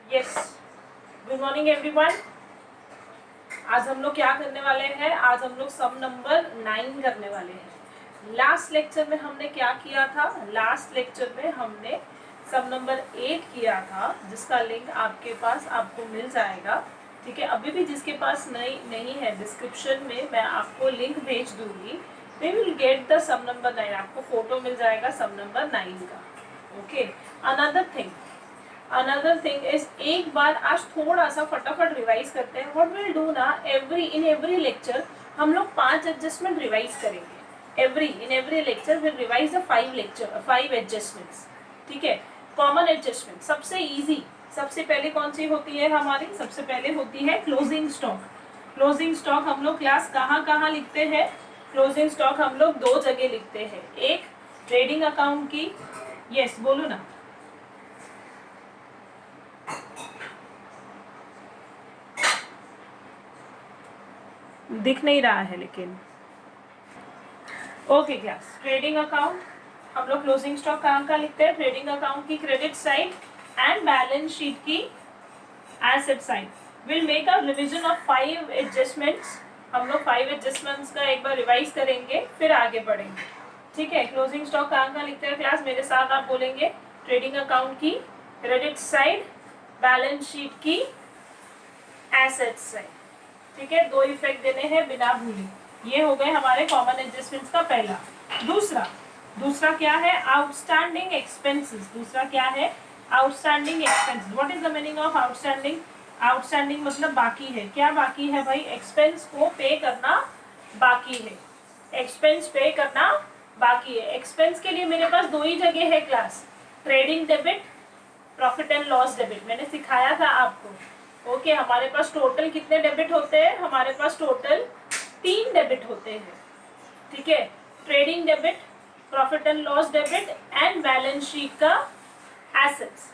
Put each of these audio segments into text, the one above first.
Yes, good morning everyone. आज हम लोग क्या करने वाले हैं? आज हम लोग सम नंबर 9 करने वाले हैं। लास्ट लेक्चर में हमने क्या किया था? लास्ट लेक्चर में हमने सम नंबर 8 किया था, जिसका लिंक आपके पास आपको मिल जाएगा। ठीक है, अभी भी जिसके पास नहीं है, डिस्क्रिप्शन में मैं आपको लिंक भेज दूंगी। We will get the sum number 9। आपको फोटो मिल जाएगा सम नंबर 9 का। ओके, अनदर थिंग इज, एक बार आज थोड़ा सा फटाफट रिवाइज करते हैं। व्हाट विल डू ना, इन एवरी लेक्चर हम लोग 5 एडजस्टमेंट रिवाइज करेंगे। In every lecture will revise the 5 adjustments. ठीक है, कॉमन एडजस्टमेंट सबसे इजी, सबसे पहले कौन सी होती है हमारी? सबसे पहले होती है क्लोजिंग स्टॉक। क्लोजिंग स्टॉक हम लोग क्लास कहाँ लिखते हैं? क्लोजिंग स्टॉक हम लोग 2 जगह लिखते हैं। एक ट्रेडिंग अकाउंट की, यस बोलो ना, दिख नहीं रहा है लेकिन। ओके क्लास, ट्रेडिंग अकाउंट हम लोग क्लोजिंग स्टॉक कहाँ लिखते हैं? ट्रेडिंग अकाउंट की credit side and balance sheet की asset side. Will make a revision of 5 adjustments. हम लोग 5 एडजस्टमेंट्स का एक बार रिवाइज करेंगे, फिर आगे बढ़ेंगे। ठीक है, क्लोजिंग स्टॉक कहाँ लिखते हैं क्लास? मेरे साथ आप बोलेंगे, ट्रेडिंग अकाउंट की क्रेडिट साइड, बैलेंस शीट की एसेट साइड। ठीक है, 2 इफेक्ट देने हैं बिना भूले। ये हो गए हमारे कॉमन एडजस्टमेंट्स का पहला। दूसरा क्या है? Outstanding expenses. दूसरा क्या है? Outstanding expenses. What is the meaning of outstanding? Outstanding मतलब बाकी है। क्या बाकी है भाई? एक्सपेंस को पे करना बाकी है। एक्सपेंस पे करना बाकी है। एक्सपेंस के लिए मेरे पास 2 ही जगह है class, trading debit, profit and loss debit. मैंने सिखाया था आपको। ओके, हमारे पास टोटल कितने डेबिट होते हैं? हमारे पास टोटल 3 डेबिट होते हैं। ठीक है, trading debit, profit and loss debit and balance sheet का एसेट्स।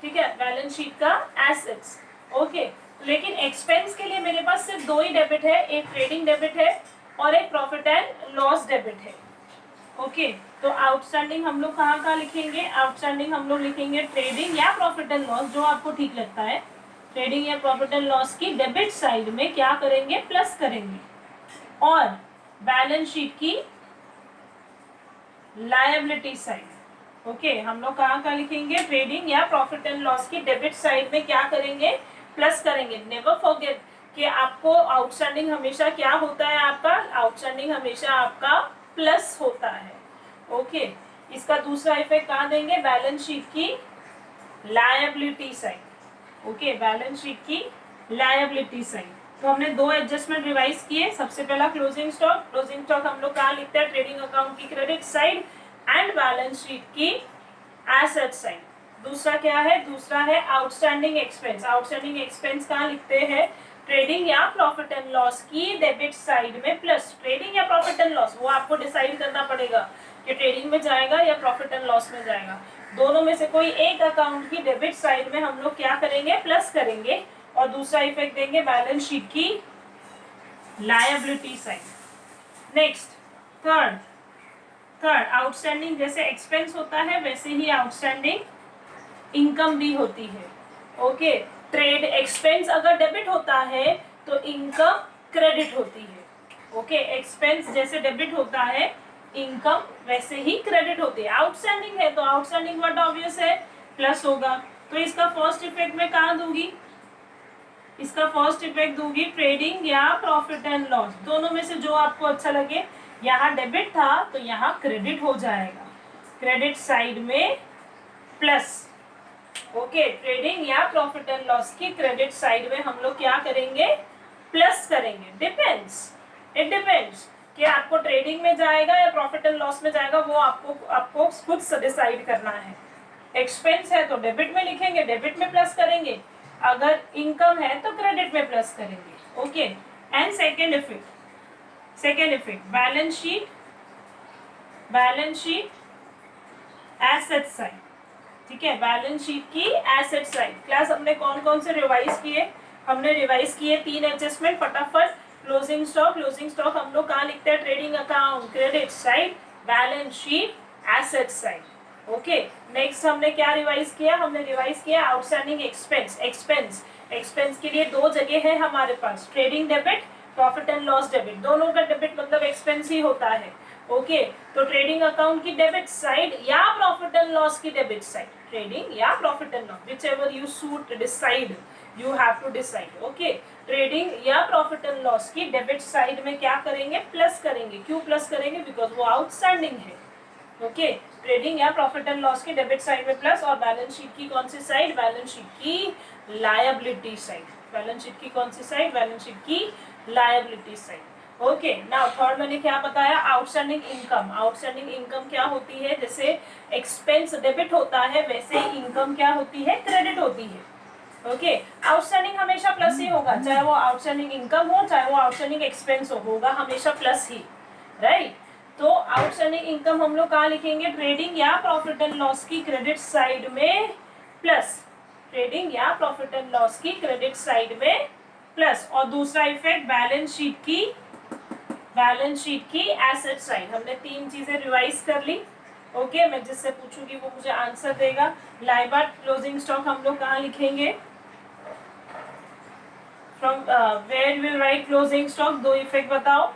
ठीक है, बैलेंस शीट का एसेट्स। ओके, लेकिन एक्सपेंस के लिए मेरे पास सिर्फ 2 ही डेबिट है, एक ट्रेडिंग डेबिट है और एक प्रॉफिट एंड लॉस डेबिट है। ओके, तो आउटस्टैंडिंग हम लोग कहाँ लिखेंगे? आउटस्टैंडिंग हम लोग लिखेंगे ट्रेडिंग या प्रॉफिट एंड लॉस, जो आपको ठीक लगता है। ट्रेडिंग या प्रॉफिट एंड लॉस की डेबिट साइड में क्या करेंगे? प्लस करेंगे। और बैलेंस शीट की लायबिलिटी साइड। ओके, हम लोग कहाँ लिखेंगे? ट्रेडिंग या प्रॉफिट एंड लॉस की डेबिट साइड में क्या करेंगे? प्लस करेंगे। नेवर फॉरगेट कि आपको आउटस्टैंडिंग हमेशा क्या होता है? आपका आउटस्टैंडिंग हमेशा आपका प्लस होता है। ओके, इसका दूसरा इफेक्ट कहाँ देंगे? बैलेंस शीट की liability side. Okay, balance sheet की लायबिलिटी साइड। तो हमने 2 एडजस्टमेंट रिवाइज किए। सबसे पहला क्लोजिंग स्टॉक। क्लोजिंग स्टॉक हम लोग कहाँ लिखते हैं? ट्रेडिंग अकाउंट की credit side and balance sheet की एसेट साइड। दूसरा क्या है? दूसरा है आउटस्टैंडिंग एक्सपेंस। आउटस्टैंडिंग एक्सपेंस कहाँ लिखते हैं? ट्रेडिंग या प्रॉफिट एंड लॉस की डेबिट साइड में प्लस। ट्रेडिंग या प्रॉफिट एंड लॉस, वो आपको डिसाइड करना पड़ेगा कि ट्रेडिंग में जाएगा या प्रॉफिट एंड लॉस में जाएगा। दोनों में से कोई एक अकाउंट की डेबिट साइड में हम लोग क्या करेंगे? प्लस करेंगे। और दूसरा इफेक्ट देंगे बैलेंस शीट की liability side. Next, third outstanding जैसे एक्सपेंस होता है वैसे ही आउटस्टैंडिंग इनकम भी होती है। ओके, ट्रेड एक्सपेंस अगर डेबिट होता है तो इनकम क्रेडिट होती है। ओके, एक्सपेंस जैसे डेबिट होता है, इनकम वैसे ही क्रेडिट होती है। आउटस्टैंडिंग है तो आउटस्टैंडिंग वर्ड ऑब्वियस है, प्लस होगा। तो इसका फर्स्ट इफेक्ट मैं कहाँ दूंगी? इसका फर्स्ट इफेक्ट दूंगी ट्रेडिंग या प्रॉफिट एंड लॉस। दोनों में से जो आपको अच्छा लगे। यहाँ डेबिट था तो यहाँ क्रेडिट हो जाएगा, क्रेडिट साइड में प्लस। ओके, ट्रेडिंग या प्रॉफिट एंड लॉस की क्रेडिट साइड में हम लोग क्या करेंगे? प्लस करेंगे। इट डिपेंड्स कि आपको ट्रेडिंग में जाएगा या प्रॉफिट एंड लॉस में जाएगा, वो आपको खुद से डिसाइड करना है। एक्सपेंस है तो डेबिट में लिखेंगे, डेबिट में प्लस करेंगे। अगर इनकम है तो क्रेडिट में प्लस करेंगे। Okay, and second effect balance sheet asset side. ठीक है, बैलेंस शीट की एसेट साइड। क्लास हमने कौन से रिवाइज किए? हमने रिवाइज किए 3 एडजस्टमेंट फटाफट। क्लोजिंग स्टॉक हम लोग कहाँ लिखते हैं? Trading account credit side, balance sheet asset side. Okay, next हमने क्या रिवाइज किया, हमने रिवाइज किया आउटस्टैंडिंग एक्सपेंस। एक्सपेंस के लिए दो जगह है हमारे पास, trading debit, profit and loss debit. दोनों का डेबिट मतलब एक्सपेंस ही होता है। ओके, तो ट्रेडिंग अकाउंट की डेबिट साइड या प्रॉफिट एंड लॉस की डेबिट साइड, ट्रेडिंग या profit and loss, whichever you suit decide, you have to decide. Okay, trading या प्रॉफिट एंड लॉस की डेबिट साइड में क्या करेंगे, प्लस करेंगे। क्यों प्लस करेंगे, बिकॉज वो आउटस्टैंडिंग है। ओके, ट्रेडिंग या प्रॉफिट एंड लॉस की डेबिट साइड में प्लस, और बैलेंस शीट की कौन सी साइड, बैलेंस शीट की लायबिलिटी साइड। बैलेंस शीट की कौन सी साइड, बैलेंस शीट की liability side. Okay, now third मैंने क्या बताया, आउटस्टैंडिंग इनकम। आउटस्टैंडिंग इनकम क्या होती है, जैसे एक्सपेंस डेबिट होता है वैसे इनकम क्या होती है, क्रेडिट होती है। ओके, आउटस्टैंडिंग हमेशा प्लस ही होगा, चाहे वो आउटस्टैंडिंग इनकम हो चाहे वो आउटस्टैंडिंग एक्सपेंस होगा हमेशा प्लस ही, राइट। तो आउटस्टैंडिंग इनकम हम लोग कहाँ लिखेंगे, ट्रेडिंग या प्रॉफिट एंड लॉस की क्रेडिट साइड में प्लस, ट्रेडिंग या प्रॉफिट एंड लॉस की क्रेडिट साइड में प्लस। और दूसरा इफेक्ट बैलेंस शीट की एसेट साइड। हमने तीन चीजें रिवाइज कर ली। ओके, मैं जिससे पूछूंगी वो मुझे आंसर देगा। लाइबार्ट क्लोजिंग स्टॉक हम लोग कहाँ लिखेंगे, from where will write closing stock, दो इफेक्ट बताओ।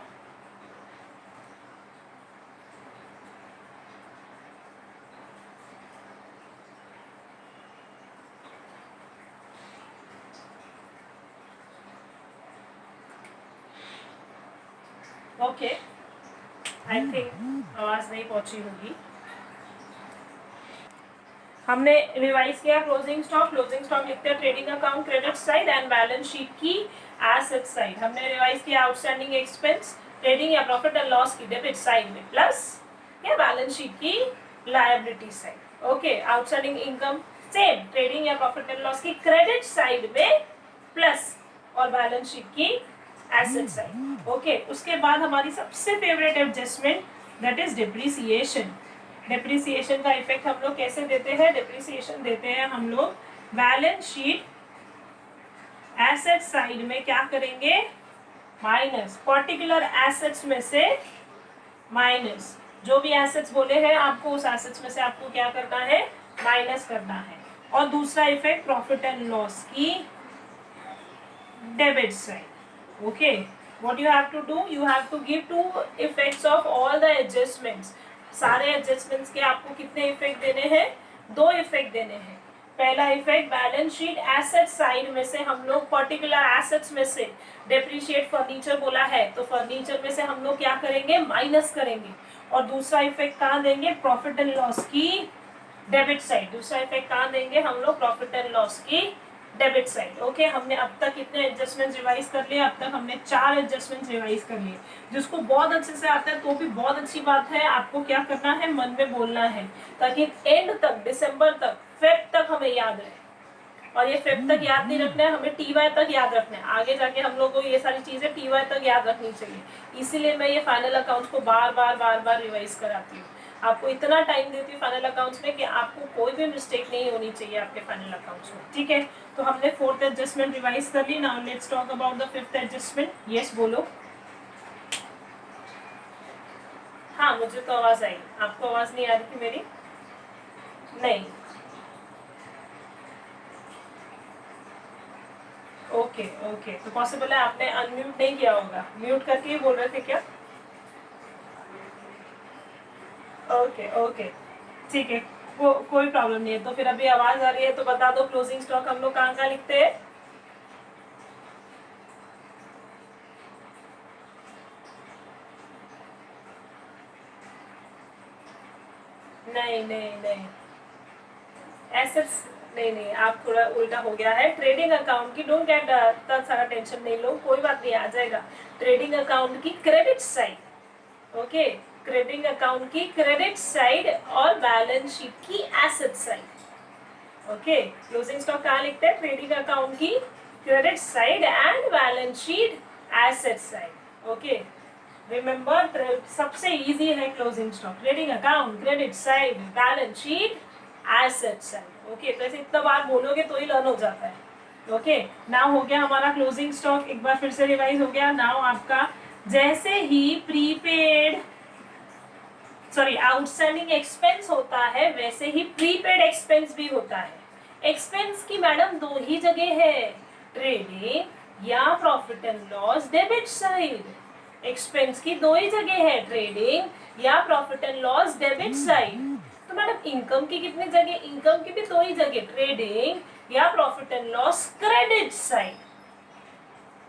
ओके, आई थिंक आवाज नहीं पहुंची होगी। हमने रिवाइज किया क्लोजिंग स्टॉक लिखते हैं trading account credit side and balance sheet की एसेट साइड। हमने रिवाइज किया आउटस्टैंडिंग एक्सपेंस, ट्रेडिंग या प्रॉफिट एंड लॉस की डेबिट साइड में प्लस, या बैलेंस शीट की liability side. Okay, outstanding income same, trading या प्रॉफिट एंड लॉस की क्रेडिट साइड में प्लस, और बैलेंस शीट की एसेट साइड। ओके, उसके बाद हमारी सबसे favourite adjustment, that is depreciation. Depreciation का इफेक्ट हम लोग कैसे देते हैं, डिप्रिसिएशन देते हैं हम लोग बैलेंस शीट एसेट साइड में क्या करेंगे, माइनस, पर्टिकुलर एसेट्स में से माइनस, जो भी एसेट्स बोले हैं आपको उस एसेट्स में से आपको क्या करना है, माइनस करना है। और दूसरा इफेक्ट प्रॉफिट एंड लॉस की debit side. Okay, what you have to do, you have to give two effects of all the adjustments। सारे एडजस्टमेंट्स के आपको कितने इफेक्ट देने हैं, दो इफेक्ट देने हैं। पहला effect balance sheet asset side में से हम लोग पर्टिकुलर एसेट्स में से डेप्रिशिएट फर्नीचर बोला है तो फर्नीचर में से हम लोग क्या करेंगे, माइनस करेंगे। और दूसरा इफेक्ट कहाँ देंगे, प्रॉफिट एंड लॉस की डेबिट साइड। दूसरा इफेक्ट कहाँ देंगे हम लोग, प्रॉफिट एंड लॉस की डेबिट साइड। ओके, हमने अब तक कितने एडजस्टमेंट्स रिवाइज कर लिए, अब तक हमने 4 एडजस्टमेंट्स रिवाइज कर लिए। जिसको बहुत अच्छे से आता है तो भी बहुत अच्छी बात है, आपको क्या करना है, मन में बोलना है, ताकि एंड तक, दिसंबर तक, फेब तक हमें याद रहे। और ये फेब तक याद नहीं रखना है, हमें टीवाई तक याद रखना है। आगे जाके हम लोग को ये सारी चीजें टीवाई तक याद रखनी चाहिए, इसीलिए मैं ये फाइनल अकाउंट्स को बार बार रिवाइज कराती हूँ। आपको इतना टाइम देती हूँ फाइनल अकाउंट्स में कि आपको कोई भी मिस्टेक नहीं होनी चाहिए आपके फाइनल अकाउंट्स में, ठीक है। तो हमने फोर्थ एडजस्टमेंट रिवाइज कर ली। Now let's talk about the fifth adjustment. Yes बोलो। हाँ, मुझे तो आवाज आई, आपको आवाज नहीं आ रही थी मेरी? नहीं, ओके ओके, तो पॉसिबल है आपने अनम्यूट नहीं किया होगा, म्यूट करके ही बोल रहे थे क्या? ओके ओके, ठीक है, कोई प्रॉब्लम नहीं है। तो फिर अभी आवाज आ रही है तो बता दो, क्लोजिंग स्टॉक हम लोग कहाँ लिखते हैं? नहीं नहीं नहीं, एसेट्स नहीं, आप थोड़ा उल्टा हो गया है। ट्रेडिंग अकाउंट की, डोंट गेट इतना सारा टेंशन नहीं लो, कोई बात नहीं, आ जाएगा। ट्रेडिंग अकाउंट की credit side, okay, trading account की क्रेडिट साइड और बैलेंस शीट की asset side. Okay, closing stock कहाँ लिखते हैं, ट्रेडिंग अकाउंट की credit side and balance sheet asset side. Okay, remember सबसे इजी है closing stock, trading account credit side balance sheet asset side. Okay, तो ऐसे इतना बार बोलोगे तो ही लर्न हो जाता है। ओके, नाउ हो गया हमारा क्लोजिंग स्टॉक, एक बार फिर से रिवाइज हो गया। नाउ आपका जैसे ही प्रीपेड सॉरी आउटस्टैंडिंग एक्सपेंस होता है, वैसे ही प्रीपेड एक्सपेंस भी होता है। एक्सपेंस की मैडम दो ही जगह है, ट्रेडिंग या profit and loss debit side. Expense की दो ही जगह है, ट्रेडिंग या profit and loss debit side. तो मैडम इनकम की कितनी जगह, इनकम की भी दो ही जगह, ट्रेडिंग या profit and loss credit side,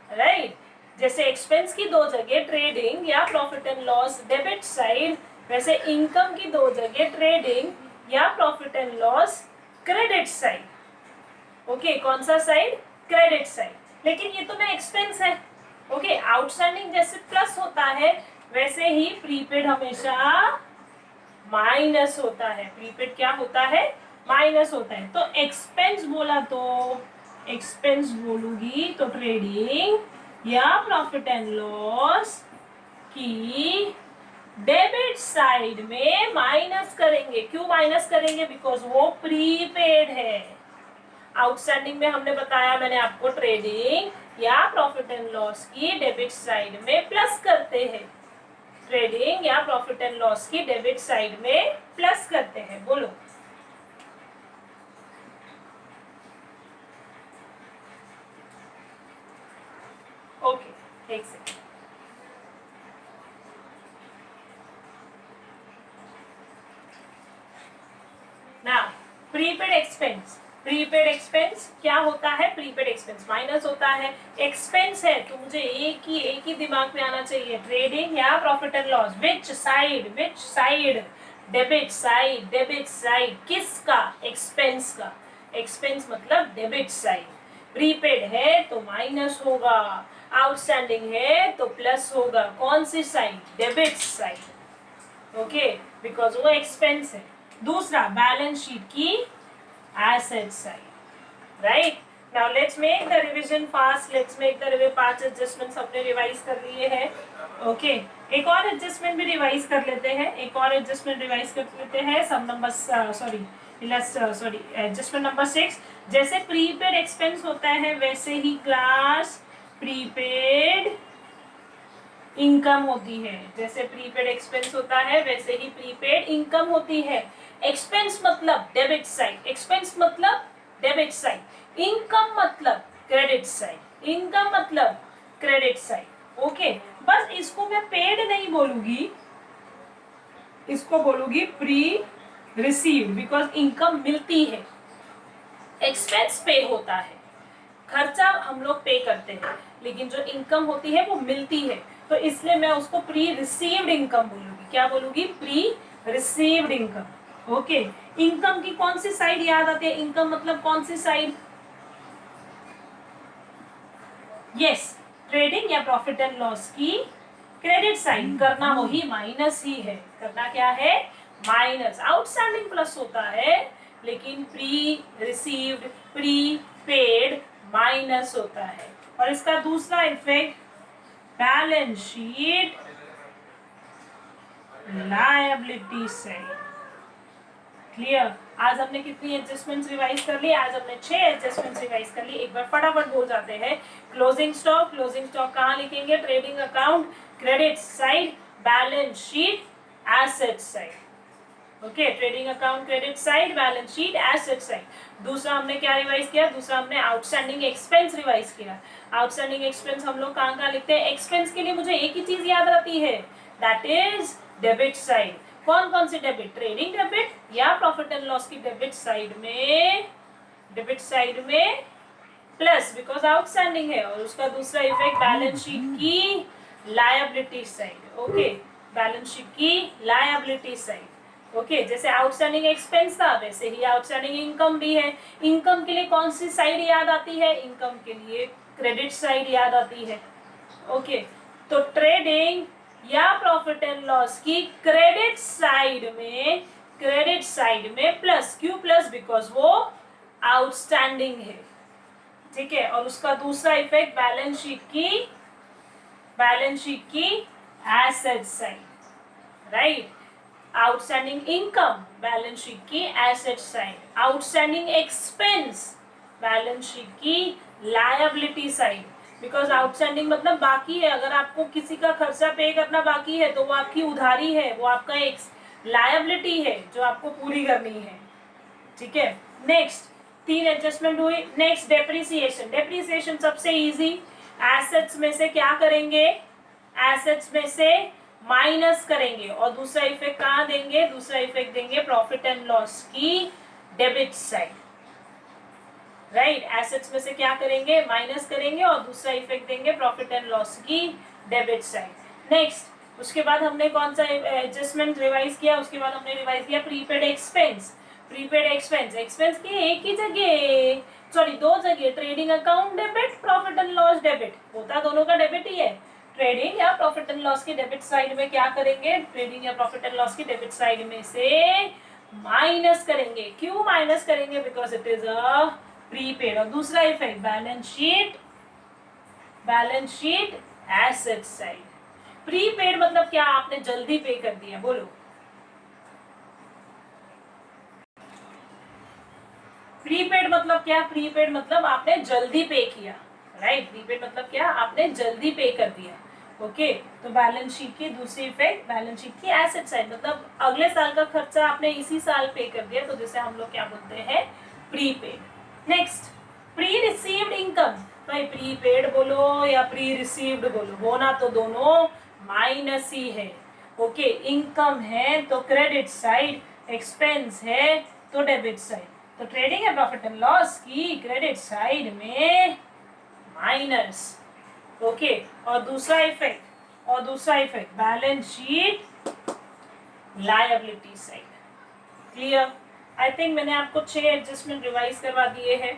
right. जैसे एक्सपेंस की दो जगह, ट्रेडिंग या profit and loss debit side, वैसे इनकम की दो जगह, ट्रेडिंग या profit and loss credit side. Okay, कौन सा साइड, क्रेडिट साइड। लेकिन ये तो मैं एक्सपेंस है। ओके, आउटस्टैंडिंग जैसे प्लस होता है, वैसे ही प्रीपेड हमेशा माइनस होता है। प्रीपेड क्या होता है, माइनस होता है। तो एक्सपेंस बोला तो एक्सपेंस बोलूंगी तो ट्रेडिंग या प्रॉफिट एंड लॉस की डेबिट साइड में माइनस करेंगे। क्यों माइनस करेंगे, बिकॉज वो प्रीपेड है। आउटस्टैंडिंग में हमने बताया, मैंने आपको, ट्रेडिंग या प्रॉफिट एंड लॉस की डेबिट साइड में प्लस करते हैं। ट्रेडिंग या प्रॉफिट एंड लॉस की डेबिट साइड में प्लस करते हैं। बोलो, ओके, एक second. Now prepaid expense, prepaid expense क्या होता है, प्रीपेड एक्सपेंस माइनस होता है। एक्सपेंस है तो मुझे एक ही दिमाग में आना चाहिए, ट्रेडिंग या profit and loss, which side, debit side, debit side किसका, एक्सपेंस का। एक्सपेंस मतलब डेबिट साइड। प्रीपेड है तो माइनस होगा, आउटस्टैंडिंग है तो प्लस होगा। कौन सी side, debit side. Okay, because वो एक्सपेंस है। दूसरा, बैलेंस शीट की asset side, right. Now let's make the revision fast, let's make the revision. 5 adjustments हमने रिवाइज कर लिए हैं। ओके, एक और एडजस्टमेंट भी रिवाइज कर लेते हैं, एक और एडजस्टमेंट रिवाइज कर लेते हैं। सम नंबर एडजस्टमेंट नंबर 6। जैसे प्रीपेड एक्सपेंस होता है, वैसे ही क्लास प्रीपेड इनकम होती है। जैसे प्रीपेड एक्सपेंस होता है, वैसे ही प्रीपेड इनकम होती है। एक्सपेंस मतलब डेबिट साइड, एक्सपेंस मतलब डेबिट साइड, इनकम मतलब क्रेडिट साइड, इनकम मतलब क्रेडिट साइड। ओके, बस इसको मैं पेड नहीं बोलूंगी, इसको बोलूंगी प्री रिसीव्ड, बिकॉज इनकम मिलती है। एक्सपेंस पे होता है, खर्चा हम लोग पे करते हैं, लेकिन जो इनकम होती है वो मिलती है। तो इसलिए मैं उसको प्री रिसीव्ड इनकम बोलूंगी। क्या बोलूंगी, pre received income. Okay, income की कौन सी साइड याद आती है, इनकम मतलब कौन सी साइड, यस, ट्रेडिंग या प्रॉफिट एंड लॉस की क्रेडिट साइड। करना वही माइनस ही है, करना क्या है, माइनस। आउटस्टैंडिंग प्लस होता है, लेकिन pre received, pre paid minus होता है। और इसका दूसरा effect, balance sheet liability side. Clear. आज हमने कितनी एडजस्टमेंट्स रिवाइज कर ली, आज हमने 6 एडजस्टमेंट्स रिवाइज कर ली। एक बार फटाफट बोल जाते हैं। क्लोजिंग स्टॉक, क्लोजिंग स्टॉक कहाँ लिखेंगे, trading account, credit side, balance sheet, asset side. Okay, trading account, credit side, balance sheet, asset side. दूसरा हमने क्या रिवाइज किया, दूसरा हमने आउटस्टैंडिंग एक्सपेंस रिवाइज किया। आउटस्टैंडिंग एक्सपेंस हम लोग कहाँ लिखते हैं, एक्सपेंस के लिए मुझे एक ही चीज याद रहती है, दैट इज डेबिट साइड। कौन कौन सी डेबिट, ट्रेडिंग डेबिट या प्रॉफिट एंड लॉस की डेबिट साइड में, डेबिट साइड में प्लस, बिकॉज आउटस्टैंडिंग है। और उसका दूसरा इफेक्ट, बैलेंस शीट की liability side. Okay, balance sheet की लायबिलिटी साइड। ओके, जैसे आउटस्टैंडिंग एक्सपेंस था, वैसे ही आउटस्टैंडिंग इनकम भी है। इनकम के लिए कौन सी साइड याद आती है, इनकम के लिए क्रेडिट साइड याद आती है। ओके, तो ट्रेडिंग या प्रॉफिट एंड लॉस की क्रेडिट साइड में प्लस। क्यों प्लस, बिकॉज वो आउटस्टैंडिंग है। ठीक है, और उसका दूसरा इफेक्ट, बैलेंस शीट की asset side, right. Outstanding income, balance sheet की asset side. Outstanding expense, balance sheet की लायबिलिटी साइड। बिकॉज आउटस्टैंडिंग मतलब बाकी है। अगर आपको किसी का खर्चा पे करना बाकी है, तो वो आपकी उधारी है, वो आपका लायबिलिटी है जो आपको पूरी करनी है, ठीक है। नेक्स्ट 3 एडजस्टमेंट हुई। Next depreciation. डेप्रिसिएशन सबसे इजी, एसेट्स में से क्या करेंगे, एसेट्स में से माइनस करेंगे और दूसरा इफेक्ट कहाँ देंगे, दूसरा इफेक्ट देंगे प्रॉफिट एंड लॉस की डेबिट साइड, राइट। एसेट्स में से क्या करेंगे, माइनस करेंगे और दूसरा इफेक्ट देंगे प्रॉफिट एंड लॉस की डेबिट साइड। नेक्स्ट उसके बाद हमने कौन सा एडजस्टमेंट रिवाइज किया, उसके बाद हमने रिवाइज किया prepaid expense. Prepaid expense, expense की एक ही जगह, सॉरी 2 जगह, trading account debit, profit and loss debit, होता दोनों का डेबिट ही है। ट्रेडिंग या प्रॉफिट एंड लॉस की डेबिट साइड में क्या करेंगे, ट्रेडिंग या प्रॉफिट एंड लॉस की डेबिट साइड में से माइनस करेंगे। क्यों माइनस करेंगे, because it is a prepaid. और दूसरा effect balance sheet asset side. Prepaid मतलब क्या, आपने जल्दी पे कर दिया, बोलो। प्रीपेड मतलब क्या, प्रीपेड मतलब आपने जल्दी पे किया, राइट। प्रीपेड मतलब क्या, आपने जल्दी पे कर दिया, ओके। तो बैलेंस शीट की दूसरी इफेक्ट, बैलेंस शीट की एसेट साइड, मतलब अगले साल का खर्चा आपने इसी साल पे कर दिया, तो जिसे हम लोग क्या बोलते हैं, prepaid. Next pre received income. भाई प्रीपेड बोलो या प्री रिसीव्ड बोलो, होना तो दोनों माइनस ही है, ओके। इनकम है तो क्रेडिट साइड, एक्सपेंस है तो डेबिट साइड। तो trading and profit and loss की क्रेडिट साइड में माइनस, ओके। और दूसरा effect balance sheet liability side. Clear. I think मैंने आपको 6 एडजस्टमेंट रिवाइज करवा दिए हैं,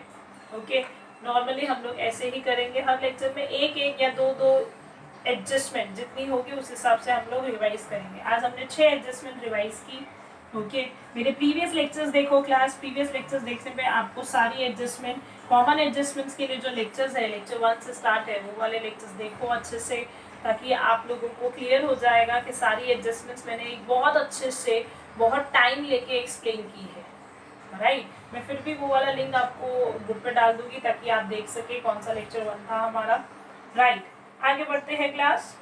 ओके। नॉर्मली हम लोग ऐसे ही करेंगे, हर लेक्चर में एक एक या दो एडजस्टमेंट जितनी होगी उस हिसाब से हम लोग रिवाइज करेंगे। आज हमने 6 एडजस्टमेंट रिवाइज की, ओके। मेरे प्रीवियस लेक्चर्स देखो क्लास, प्रीवियस लेक्चर्स देखने पे आपको सारी एडजस्टमेंट, कॉमन एडजस्टमेंट्स के लिए जो लेक्चर्स है, लेक्चर 1 से स्टार्ट है, वो वाले लेक्चर्स देखो अच्छे से, ताकि आप लोगों को क्लियर हो जाएगा कि सारी एडजस्टमेंट्स मैंने एक बहुत अच्छे से, बहुत टाइम लेके एक्सप्लेन की है, राइट। मैं फिर भी वो वाला लिंक आपको ग्रुप पे डाल दूंगी ताकि आप देख सके कौन सा लेक्चर 1 था हमारा, राइट। आगे बढ़ते हैं क्लास,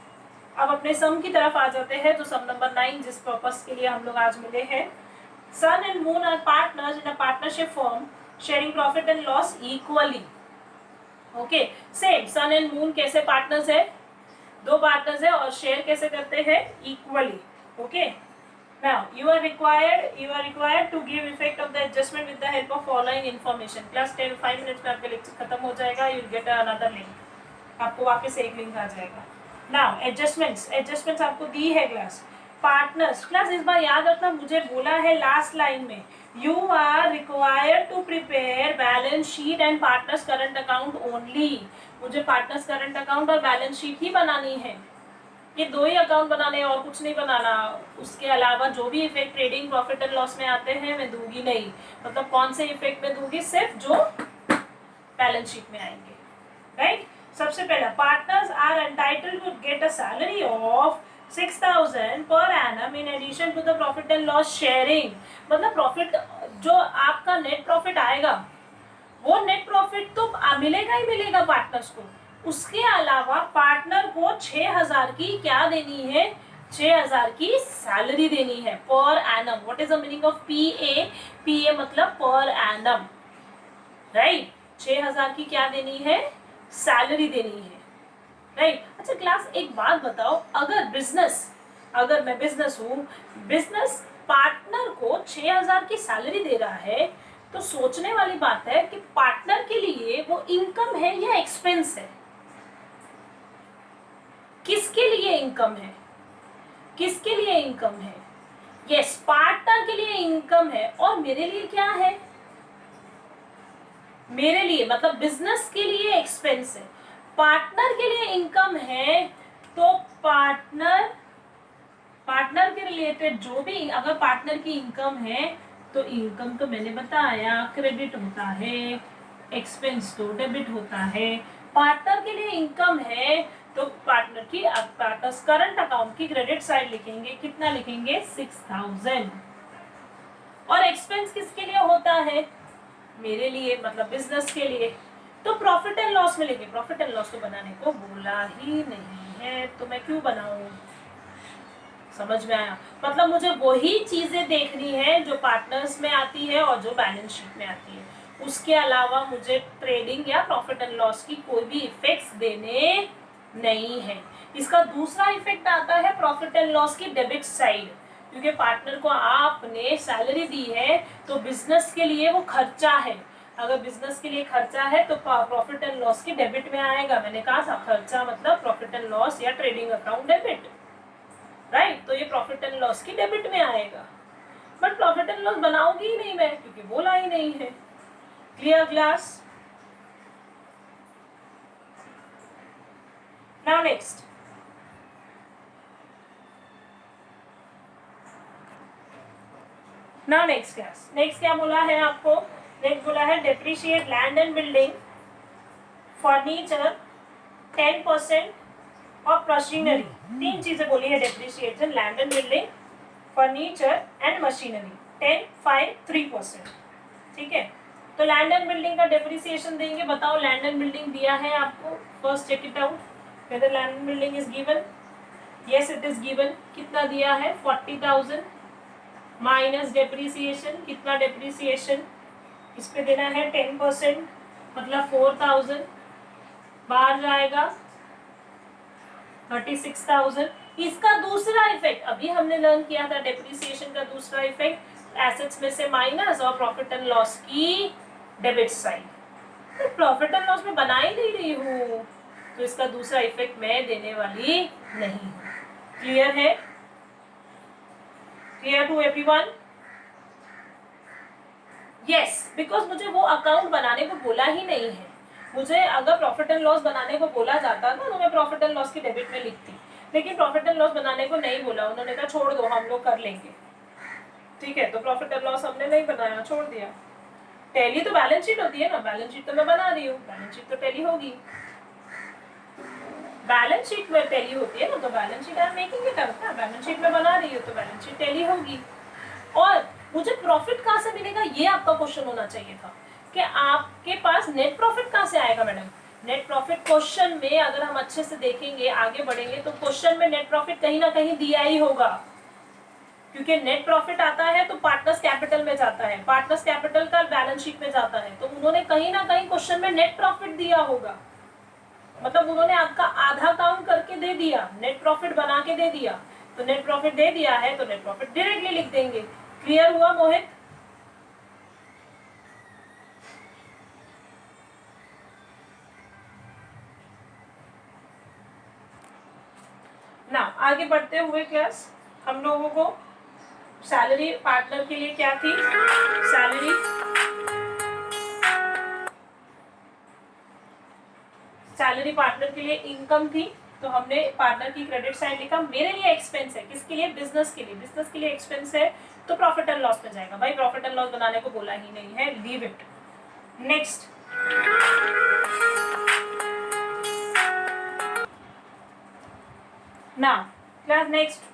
अब अपने सम की तरफ आ जाते हैं। तो सम नंबर 9 जिस पर्पस के लिए हम लोग आज मिले हैं, sun and moon are partners in a partnership firm sharing profit and loss equally, okay. Same sun and moon कैसे पार्टनर्स है, 2 पार्टनर्स है और शेयर कैसे करते हैं, equally, okay. Now you are required to give effect of the adjustment with the help of following information. Class 5 minutes में आपका lecture खत्म हो जाएगा, you will get another link, आपको वापस एक लिंक आ जाएगा। Now adjustments आपको दी है क्लास। पार्टनर्स, क्लास इस बार याद रखना, मुझे बोला है लास्ट लाइन में, you are required to prepare balance sheet and partners current account only। मुझे पार्टनर्स करंट अकाउंट और बैलेंस शीट ही बनानी है, ये 2 ही अकाउंट बनाने और कुछ नहीं बनाना। उसके अलावा जो भी effect trading profit and loss में आते हैं मैं दूंगी नहीं। मतलब कौन से इफेक्ट में दूंगी, सिर्फ जो बैलेंस शीट में आएंगे, राइट। सबसे पहला, partners are entitled to get a salary of 6,000 per annum in addition to the profit and loss sharing. मतलब प्रॉफिट, जो आपका नेट प्रॉफिट आएगा, वो नेट प्रॉफिट तो मिलेगा ही मिलेगा पार्टनर्स को, उसके अलावा पार्टनर को 6,000 की क्या देनी है, 6,000 की सैलरी देनी है per annum. What is the meaning of PA, PA मतलब पर एनम, राइट। 6,000 की क्या देनी है, सैलरी देनी है, राइट। अच्छा क्लास एक बात बताओ, अगर मैं बिजनेस हूँ, बिजनेस पार्टनर को 6,000 की सैलरी दे रहा है, तो सोचने वाली बात है कि पार्टनर के लिए वो इनकम है या एक्सपेंस है, किसके लिए इनकम है, किसके लिए इनकम है। यस, पार्टनर के लिए इनकम है और मेरे लिए क्या है, मेरे लिए मतलब बिजनेस के लिए एक्सपेंस है। पार्टनर के लिए इनकम है तो पार्टनर के रिलेटेड जो भी, अगर पार्टनर की इनकम है तो इनकम तो मैंने बताया क्रेडिट होता है, एक्सपेंस तो डेबिट होता है। पार्टनर के लिए इनकम है तो पार्टनर्स करंट अकाउंट की क्रेडिट साइड लिखेंगे, कितना लिखेंगे, 6,000। और एक्सपेंस किसके लिए होता है, मेरे लिए, मतलब बिजनेस के लिए। तो प्रॉफिट एंड लॉस में लेंगे, प्रॉफिट एंड लॉस तो बनाने को बोला ही नहीं है तो मैं क्यों बनाऊं, समझ में आया? मतलब मुझे वही चीजें देखनी है जो पार्टनर्स में आती है और जो बैलेंस शीट में आती है, उसके अलावा मुझे ट्रेडिंग या प्रॉफिट एंड लॉस की कोई भी इफेक्ट्स देने नहीं है। इसका दूसरा इफेक्ट आता है प्रॉफिट एंड लॉस की डेबिट साइड, क्योंकि पार्टनर को आपने सैलरी दी है तो बिजनेस के लिए वो खर्चा है। अगर बिजनेस के लिए खर्चा है तो प्रॉफिट एंड लॉस की डेबिट में आएगा। मैंने कहा था खर्चा मतलब प्रॉफिट एंड लॉस या ट्रेडिंग अकाउंट डेबिट, राइट? तो ये प्रॉफिट एंड लॉस की डेबिट में आएगा। बट प्रॉफिट एंड लॉस बनाऊंगी ही नहीं मैं, क्योंकि बोला ही नहीं है। Clear class? Now next, now next class, next क्या बोला है आपको? नेक्स्ट बोला है depreciate land and building, furniture 10% और मशीनरी। तीन चीजें बोली है depreciation, land and building, furniture and machinery. 10, 5, 3%। ठीक है, तो लैंड एंड बिल्डिंग का डेप्रिसिएशन देंगे। बताओ लैंड एंड बिल्डिंग दिया है आपको, first check it out whether land and building is given. Yes it is given. कितना दिया है? 40,000 माइनस डेप्रिसिएशन। कितना डेप्रिसिएशन? इस पे देना है 10%, मतलब 4,000। बाहर जाएगा 36,000। इसका दूसरा इफेक्ट अभी हमने लर्न किया था, डेप्रिसिएशन का दूसरा इफेक्ट एसेट्स में से माइनस और प्रॉफिट एंड लॉस की डेबिट साइड। तो प्रॉफिट एंड लॉस में बना ही नहीं रही हूँ, तो इसका दूसरा इफेक्ट मैं देने वाली नहीं हूँ। क्लियर है? Clear to everyone? Yes, because मुझे वो अकाउंट बनाने को बोला ही नहीं है। मुझे अगर प्रॉफिट एंड लॉस बनाने को बोला जाता था तो मैं प्रॉफिट एंड लॉस की डेबिट में लिखती, लेकिन प्रॉफिट एंड लॉस बनाने को नहीं बोला। उन्होंने कहा छोड़ दो, हम लोग कर लेंगे। ठीक है, तो प्रॉफिट एंड लॉस हमने नहीं बनाया, छोड़ दिया। टैली तो बैलेंस शीट होती है ना, बैलेंस शीट तो मैं बना रही हूँ, बैलेंस शीट तो टैली होगी। बैलेंस शीट में टैली होती है ना, तो balance sheet I am making it up ना, बैलेंस शीट में बना रही हूँ तो बैलेंस शीट टैली होगी। और मुझे प्रॉफिट कहाँ से मिलेगा, ये आपका क्वेश्चन होना चाहिए था कि आपके पास नेट प्रॉफिट कहाँ से आएगा। मैडम नेट प्रॉफिट क्वेश्चन में अगर हम अच्छे से देखेंगे, आगे बढ़ेंगे, तो क्वेश्चन में नेट प्रॉफिट कहीं ना कहीं दिया ही होगा, क्योंकि नेट प्रॉफिट आता है तो पार्टनर्स कैपिटल में जाता है, पार्टनर्स कैपिटल का बैलेंस शीट में जाता है, तो उन्होंने कहीं ना कहीं क्वेश्चन में नेट प्रॉफिट दिया होगा। मतलब उन्होंने आपका आधा काउंट करके दे दिया, नेट प्रॉफिट बना के दे दिया। तो नेट प्रॉफिट दे दिया है तो नेट प्रॉफिट डायरेक्टली लिख देंगे। क्लियर हुआ मोहित? ना आगे बढ़ते हुए क्लास, हम लोगों को सैलरी पार्टनर के लिए क्या थी? सैलरी पार्टनर के लिए इनकम थी, तो हमने पार्टनर की क्रेडिट साइड लिखा। मेरे लिए एक्सपेंस है, किसके लिए? बिजनेस के लिए। बिजनेस के लिए एक्सपेंस है तो प्रॉफिट एंड लॉस में जाएगा। भाई प्रॉफिट एंड लॉस बनाने को बोला ही नहीं है, लीव इट। नेक्स्ट, ना क्लास नेक्स्ट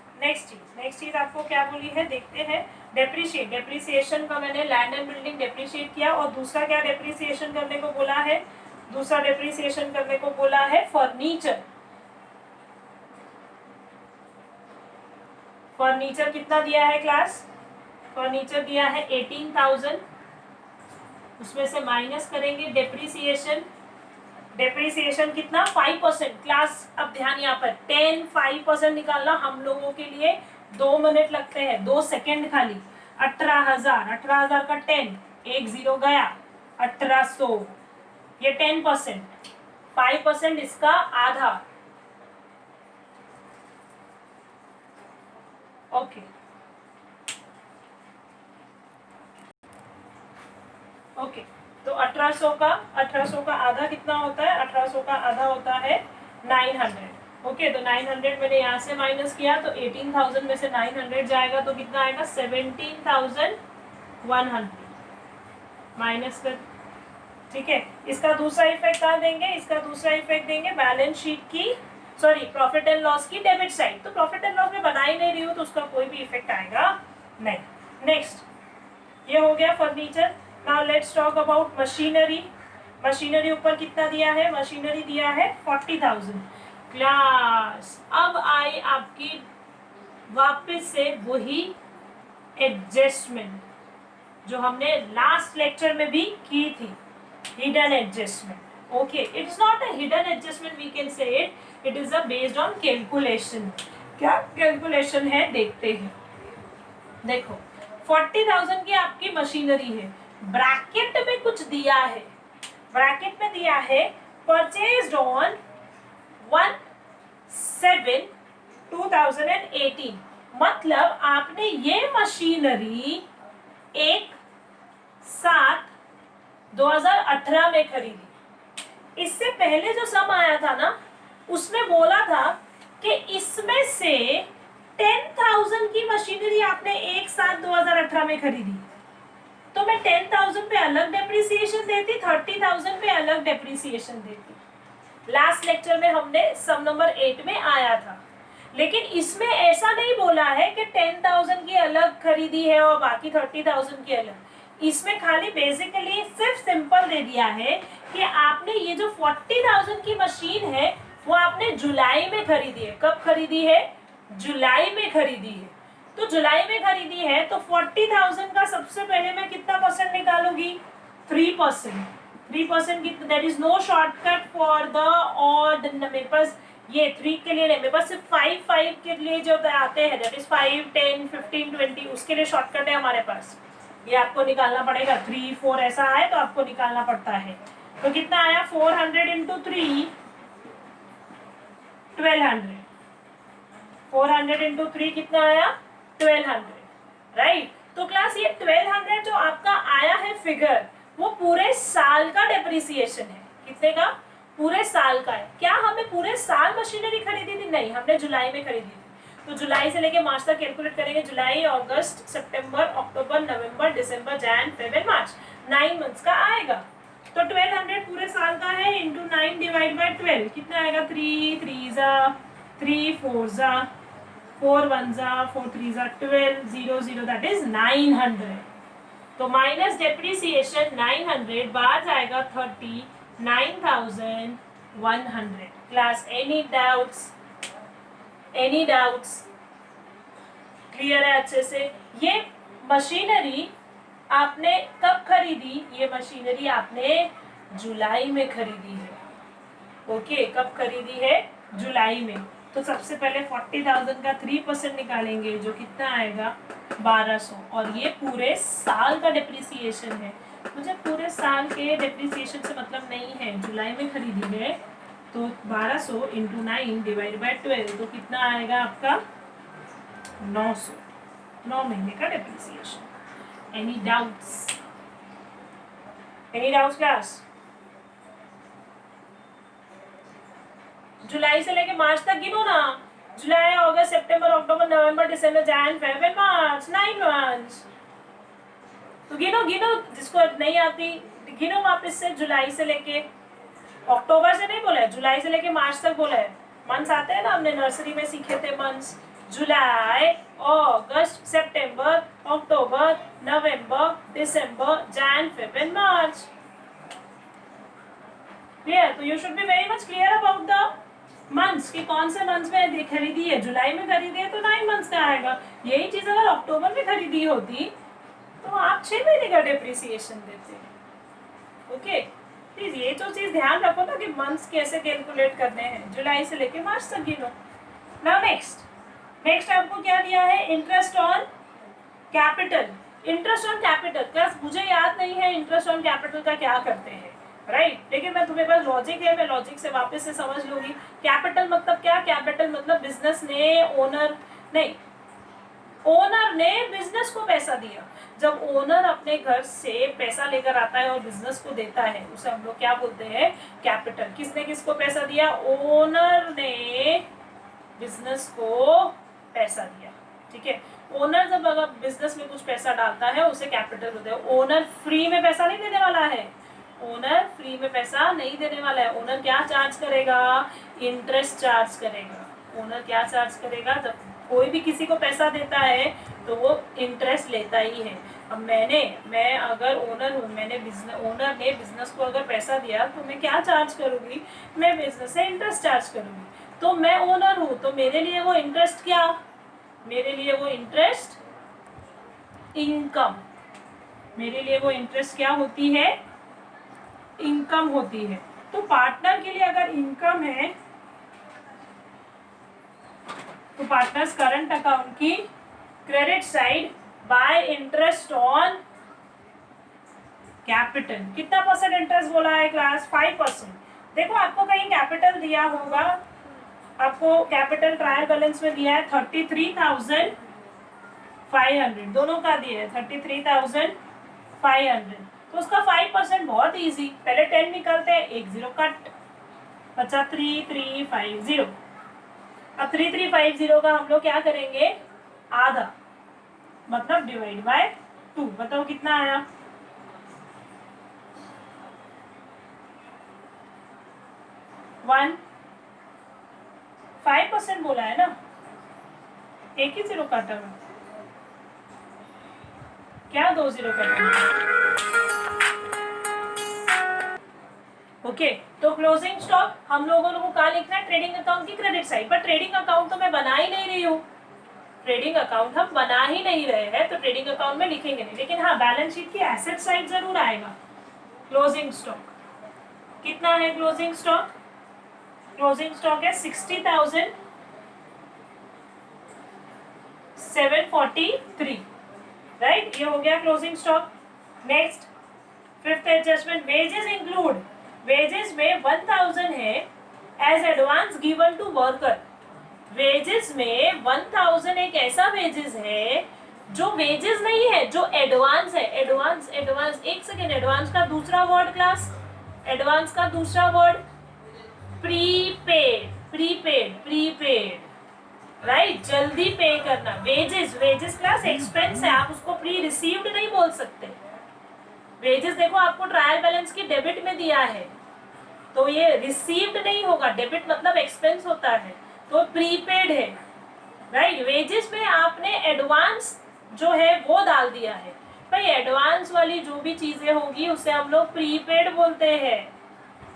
चीज आपको क्या बोली है, देखते हैं। डेप्रिशिएट, डेप्रिसिएशन का मैंने लैंड एंड बिल्डिंग डेप्रिशिएट किया, और दूसरा क्या डेप्रिसिएशन करने को बोला है? दूसरा डेप्रिसिएशन करने को बोला है फर्नीचर। फर्नीचर कितना दिया है क्लास? फर्नीचर दिया है 18,000, उसमें से माइनस करेंगे डेप्रिसिएशन। डेप्रिसिएशन कितना? 5%। क्लास अब ध्यान यहाँ पर 10, 5% निकालना हम लोगों के लिए 2 मिनट लगते हैं, 2 सेकेंड खाली। 18,000, 18,000 का 10, एक जीरो गया, 1800। ये 10%, 5% इसका आधा। ओके ओके, तो 1800 का आधा कितना होता है? 1800 का आधा होता है 900। ओके, तो 900 मैंने यहाँ से माइनस किया, तो 18,000 में से 900 जाएगा तो कितना आएगा? 17,100 माइनस कर। ठीक है, इसका दूसरा इफेक्ट कहाँ देंगे? इसका दूसरा इफेक्ट देंगे बैलेंस शीट की, सॉरी प्रॉफिट एंड लॉस की डेबिट साइड। तो प्रॉफिट एंड लॉस में बना ही नहीं रही हूँ तो उसका कोई भी इफेक्ट आएगा नहीं। नेक्स्ट, ये हो गया furniture. Now let's talk about machinery. Machinery ऊपर कितना दिया है? मशीनरी दिया है 40,000। क्लास अब आई आपकी वापस से वही एडजस्टमेंट जो हमने लास्ट लेक्चर में भी की थी, hidden adjustment. Okay, it's not a hidden adjustment, we can say it is a based on calculation. क्या कैलकुलेशन है देखते हैं। देखो 40,000 की आपकी मशीनरी है, ब्रैकेट में कुछ दिया है, ब्रैकेट में दिया है परचेज्ड ऑन 1/7/2018, मतलब आपने ये मशीनरी 1/7/2018 में खरीदी। इससे पहले जो सम आया था ना, उसमें बोला था कि इसमें से 10,000 की मशीनरी आपने 1/7/2018 में खरीदी, तो मैं 10,000 पे अलग डेप्रिसिएशन देती, 30,000 पे अलग डेप्रिसिएशन देती। लास्ट लेक्चर में हमने सम नंबर 8 में आया था, लेकिन इसमें ऐसा नहीं बोला है कि 10,000 की अलग खरीदी है और बाकी 30,000 की अलग। इसमें खाली बेसिकली सिर्फ सिंपल दे दिया है कि आपने ये जो 40,000 की मशीन है वो आपने जुलाई में खरीदी है। कब खरीदी है? जुलाई में खरीदी है। तो जुलाई में खरीदी है तो 40,000 का सबसे पहले मैं कितना परसेंट निकालूंगी? 3%। 3% की, there is no shortcut for the odd. मेरे पास ये 3 के लिए नहीं, मेरे पास सिर्फ 5 के लिए जो आते हैं, दैट इज 5, 10, 15, 20, उसके लिए शॉर्टकट है हमारे पास। ये आपको निकालना पड़ेगा, 3, 4 ऐसा है तो आपको निकालना पड़ता है। तो कितना आया? 400 इंटू 3, 1200। 400 इंटू 3 कितना आया? 1200, राइट। तो क्लास ये 1200 जो आपका आया है फिगर, वो पूरे साल का डेप्रिसिएशन है। कितने का? पूरे साल का है। क्या हमें पूरे साल मशीनरी खरीदी थी? नहीं, हमने जुलाई में खरीदी थी। तो जुलाई से लेके मार्च तक कैलकुलेट करेंगे। जुलाई, अगस्त, सितंबर, अक्टूबर, नवंबर, दिसंबर, जैन, फरवरी, मार्च, 9 मंथ्स का आएगा। तो 1200 पूरे साल का है, इंटू 9 डिवाइड बाई 12 कितना आएगा? 3 3 जा 3 4 जा 4 1 जा 4 3 जा 12 0 0, दैट इज 900। तो माइनस डेप्रिसिएशन 900, बाद जाएगा 39,100। Class any doubts? Any doubts? Clear है अच्छे से? ये मशीनरी आपने कब खरीदी? ये मशीनरी आपने जुलाई में खरीदी है। ओके, कब खरीदी है? जुलाई में। तो सबसे पहले 40,000 का 3% निकालेंगे, जो कितना आएगा? 1200। और ये पूरे साल का डेप्रिसिएशन है। मुझे पूरे साल के डेप्रिसिएशन से मतलब नहीं है, जुलाई में खरीदी है तो 1200 इंटू 9 डिवाइड बाई 12, तो कितना आएगा आपका? 900। 9 महीने का depreciation. Any doubts? Any doubts class? जुलाई से लेके मार्च तक गिनो ना। जुलाई, अगस्त, सितंबर, अक्टूबर, नवंबर, दिसंबर, जनवरी, फरवरी, मार्च, 9 मंथ्स। तो गिनो गिनो, जिसको नहीं आती गिनो वापस से। जुलाई से लेके, अक्टूबर से नहीं बोला है, जुलाई से लेके मार्च तक बोला है। मंथ्स आते हैं ना, हमने नर्सरी में सीखे थे मंथ्स। जुलाई, अगस्त, सितंबर, अक्टूबर, नवंबर, दिसंबर, जैन, फरवरी, मार्च। क्लियर? तो you should be very much clear about the months कि कौन से मंथ्स में खरीदी है। जुलाई में खरीदी है तो 9 मंथ्स का आएगा। यही चीज अगर अक्टूबर में खरीदी होती तो आप 6 महीने का डेप्रिसिएशन देते। ओके, प्लीज ये तो चीज ध्यान रखो ना कि मंथ्स कैसे कैलकुलेट करने हैं। जुलाई से लेके मार्च तक गिनो। नाउ नेक्स्ट आपको क्या दिया है? Interest on capital. Interest on capital का मुझे याद नहीं है इंटरेस्ट ऑन कैपिटल का क्या करते हैं, राइट लेकिन मैं तुम्हें पास लॉजिक है, मैं लॉजिक से वापस से समझ लूंगी। कैपिटल मतलब क्या? कैपिटल मतलब बिजनेस ने ओनर ने बिजनेस को पैसा दिया। जब ओनर अपने घर से पैसा लेकर आता है और बिजनेस को देता है, उसे हम लोग क्या बोलते हैं? कैपिटल। किसने किसको पैसा दिया? ओनर ने बिजनेस को पैसा दिया। ठीक है, ओनर जब अगर बिजनेस में कुछ पैसा डालता है उसे कैपिटल बोलते हैं। ओनर फ्री में पैसा नहीं देने वाला है। ओनर फ्री में पैसा नहीं देने वाला है। ओनर क्या चार्ज करेगा? इंटरेस्ट चार्ज करेगा। ओनर क्या चार्ज करेगा? जब कोई भी किसी को पैसा देता है तो वो इंटरेस्ट लेता ही है। अब मैं अगर ओनर हूँ, ओनर ने बिजनेस को अगर पैसा दिया तो मैं क्या चार्ज करूँगी? मैं बिजनेस से इंटरेस्ट चार्ज करूँगी। तो मैं ओनर हूँ तो मेरे लिए वो इंटरेस्ट क्या? मेरे लिए वो इंटरेस्ट इनकम, मेरे लिए वो इंटरेस्ट क्या होती है, इनकम होती है। तो पार्टनर के लिए अगर इनकम है तो पार्टनर्स करंट अकाउंट की credit side by interest on capital, कितना परसेंट इंटरेस्ट बोला है क्लास, 5%। देखो आपको कहीं कैपिटल दिया होगा, आपको कैपिटल ट्रायल बैलेंस में दिया है 33,500, दोनों का दिया है 33,500, तो उसका 5% बहुत इजी, पहले 10 निकलते हैं, एक जीरो कट, बचा 3350। अब 3350 का हम लोग क्या करेंगे, आधा, मतलब डिवाइड बाय 2, बताओ कितना आया, 5% बोला है ना, एक ही जीरो काटा हुआ, क्या 2 जीरो काटा। ओके, तो क्लोजिंग स्टॉक हम लोगों को कहाँ लिखना है, ट्रेडिंग अकाउंट की क्रेडिट साइड, पर ट्रेडिंग अकाउंट तो मैं बना ही नहीं रही हूँ, ट्रेडिंग अकाउंट हम बना ही नहीं रहे हैं, तो ट्रेडिंग अकाउंट में लिखेंगे नहीं, लेकिन हाँ बैलेंस शीट की एसेट साइड जरूर आएगा। क्लोजिंग स्टॉक कितना है, क्लोजिंग स्टॉक है 60,743, राइट, ये हो गया closing stock. Next fifth adjustment, wages include, wages में 1000 है as advance given to worker, wages में 1000 एक ऐसा वेजेस है जो वेजेस नहीं है, जो एडवांस है, एडवांस, एक सेकेंड, एडवांस का दूसरा वर्ड क्लास, एडवांस का दूसरा वर्ड प्रीपेड, राइट, जल्दी पे करना, वेजेस क्लास एक्सपेंस है, आप उसको प्री रिसीव्ड नहीं बोल सकते। वेजेस देखो आपको ट्रायल बैलेंस की डेबिट में दिया है, तो ये रिसीव्ड नहीं होगा, डेबिट मतलब एक्सपेंस होता है, तो प्रीपेड है, राइट। वेजेस में आपने एडवांस जो है वो डाल दिया है, भाई एडवांस वाली जो भी चीजें होगी उसे हम लोग प्रीपेड बोलते हैं,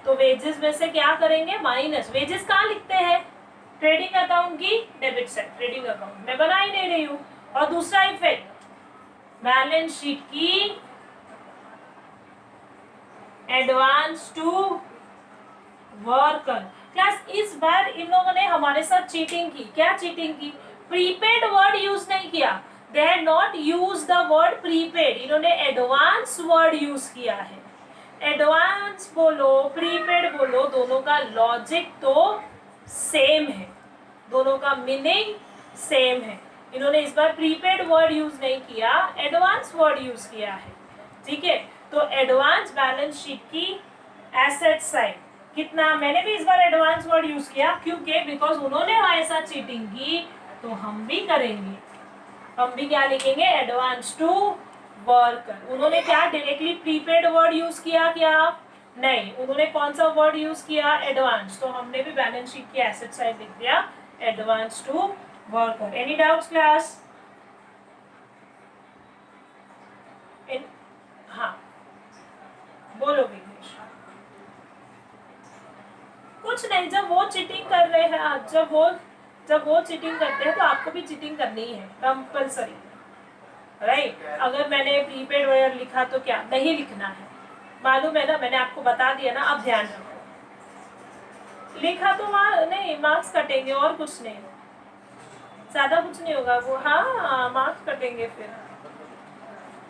तो वेजेस में से क्या करेंगे, माइनस, वेजेस कहाँ लिखते हैं, ट्रेडिंग अकाउंट की डेबिट साइड, ट्रेडिंग अकाउंट मैं बना ही नहीं रही हूँ। और दूसरा इफेक्ट, बैलेंस शीट की एडवांस टू वर्कर, क्लास इस बार इन लोगों ने हमारे साथ चीटिंग की, क्या चीटिंग की, प्रीपेड वर्ड यूज नहीं किया, they have not use the word prepaid, इन्होंने एडवांस वर्ड यूज किया है, एडवांस बोलो प्रीपेड बोलो, दोनों का लॉजिक तो सेम है, दोनों का मीनिंग सेम है, इन्होंने इस बार प्रीपेड वर्ड यूज नहीं किया, एडवांस वर्ड यूज किया है, ठीक है। तो एडवांस बैलेंस शीट की एसेट साइड कितना, मैंने भी इस बार एडवांस वर्ड यूज किया, क्योंकि बिकॉज उन्होंने हमारे साथ चीटिंग की तो हम भी करेंगे, हम भी क्या लिखेंगे, एडवांस टू वर्कर। उन्होंने क्या डायरेक्टली प्रीपेड वर्ड यूज किया, क्या नहीं, उन्होंने कौन सा वर्ड यूज किया, एडवांस, तो हमने भी बैलेंस शीट की एसेट साइड लिख दिया advance to worker. Any doubts class, हाँ बोलो विघ्नेश। कुछ नहीं, जब वो चीटिंग कर रहे हैं, जब वो चीटिंग करते हैं तो आपको भी चीटिंग करनी है कंपलसरी, राइट। अगर मैंने प्रीपेड वायर लिखा तो क्या नहीं लिखना है, मालूम है ना, मैंने आपको बता दिया ना, अब ध्यान रखो, लिखा तो वहाँ नहीं, मार्क्स कटेंगे और कुछ नहीं, ज्यादा कुछ नहीं होगा वो, हाँ मार्क्स कटेंगे फिर,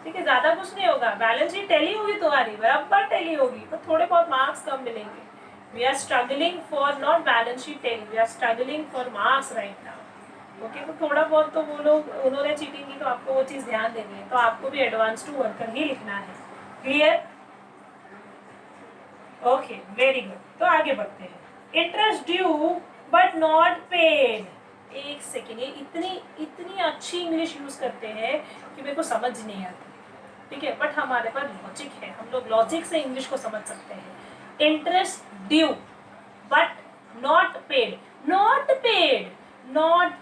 ठीक है, ज्यादा कुछ नहीं होगा, बैलेंस शीट टैली होगी तुम्हारी, बराबर टैली होगी, तो थोड़े बहुत मार्क्स कम मिलेंगे। We are struggling for not balance sheet tally, we are struggling for marks right now, okay. तो थोड़ा बहुत तो वो लोग, उन्होंने चीटिंग की तो आपको वो चीज ध्यान देनी है, तो आपको भी एडवांस टू वर्कर ही लिखना है, क्लियर, ओके वेरी गुड। तो आगे बढ़ते हैं, interest due but not paid, एक सेकेंड, ये इतनी अच्छी इंग्लिश यूज करते हैं कि मेरे को समझ नहीं आती, ठीक है, बट हमारे पास लॉजिक है, हम लोग लॉजिक से इंग्लिश को समझ सकते हैं। Interest due but not paid, not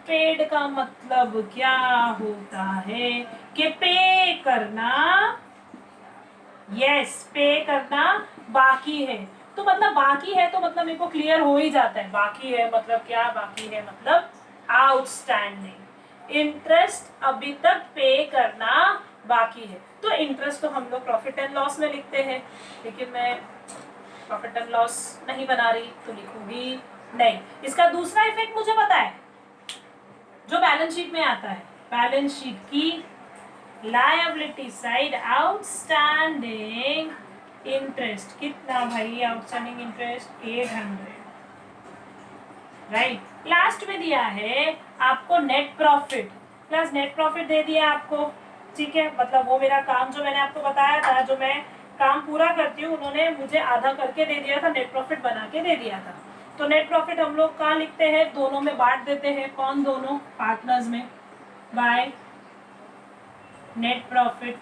paid का मतलब क्या होता है कि पे करना, यस पे करना बाकी है, तो मतलब बाकी है तो मतलब मेरे को क्लियर हो ही जाता है, बाकी है मतलब क्या, बाकी है मतलब आउटस्टैंडिंग, इंटरेस्ट अभी तक पे करना बाकी है। तो इंटरेस्ट तो हम लोग प्रॉफिट एंड लॉस में लिखते हैं, लेकिन मैं प्रॉफिट एंड लॉस नहीं बना रही तो लिखूंगी नहीं। इसका दूसरा इफेक्ट मुझे पता है जो बैलेंस शीट में आता है। बैलेंस शीट की लायबिलिटी साइड आउटस्टैंडिंग इंटरेस्ट कितना भाई? Outstanding interest 800, right. लास्ट में दिया है आपको net profit, plus net profit दे दिया आपको, ठीक है। मतलब वो मेरा काम जो मैंने आपको बताया था, जो मैं काम पूरा करती हूँ, उन्होंने मुझे आधा करके दे दिया था, नेट प्रॉफिट बना के दे दिया था। तो नेट प्रॉफिट हम लोग कहाँ लिखते हैं? दोनों में बांट देते हैं। कौन? दोनों पार्टनर्स में, बाय नेट प्रॉफिट।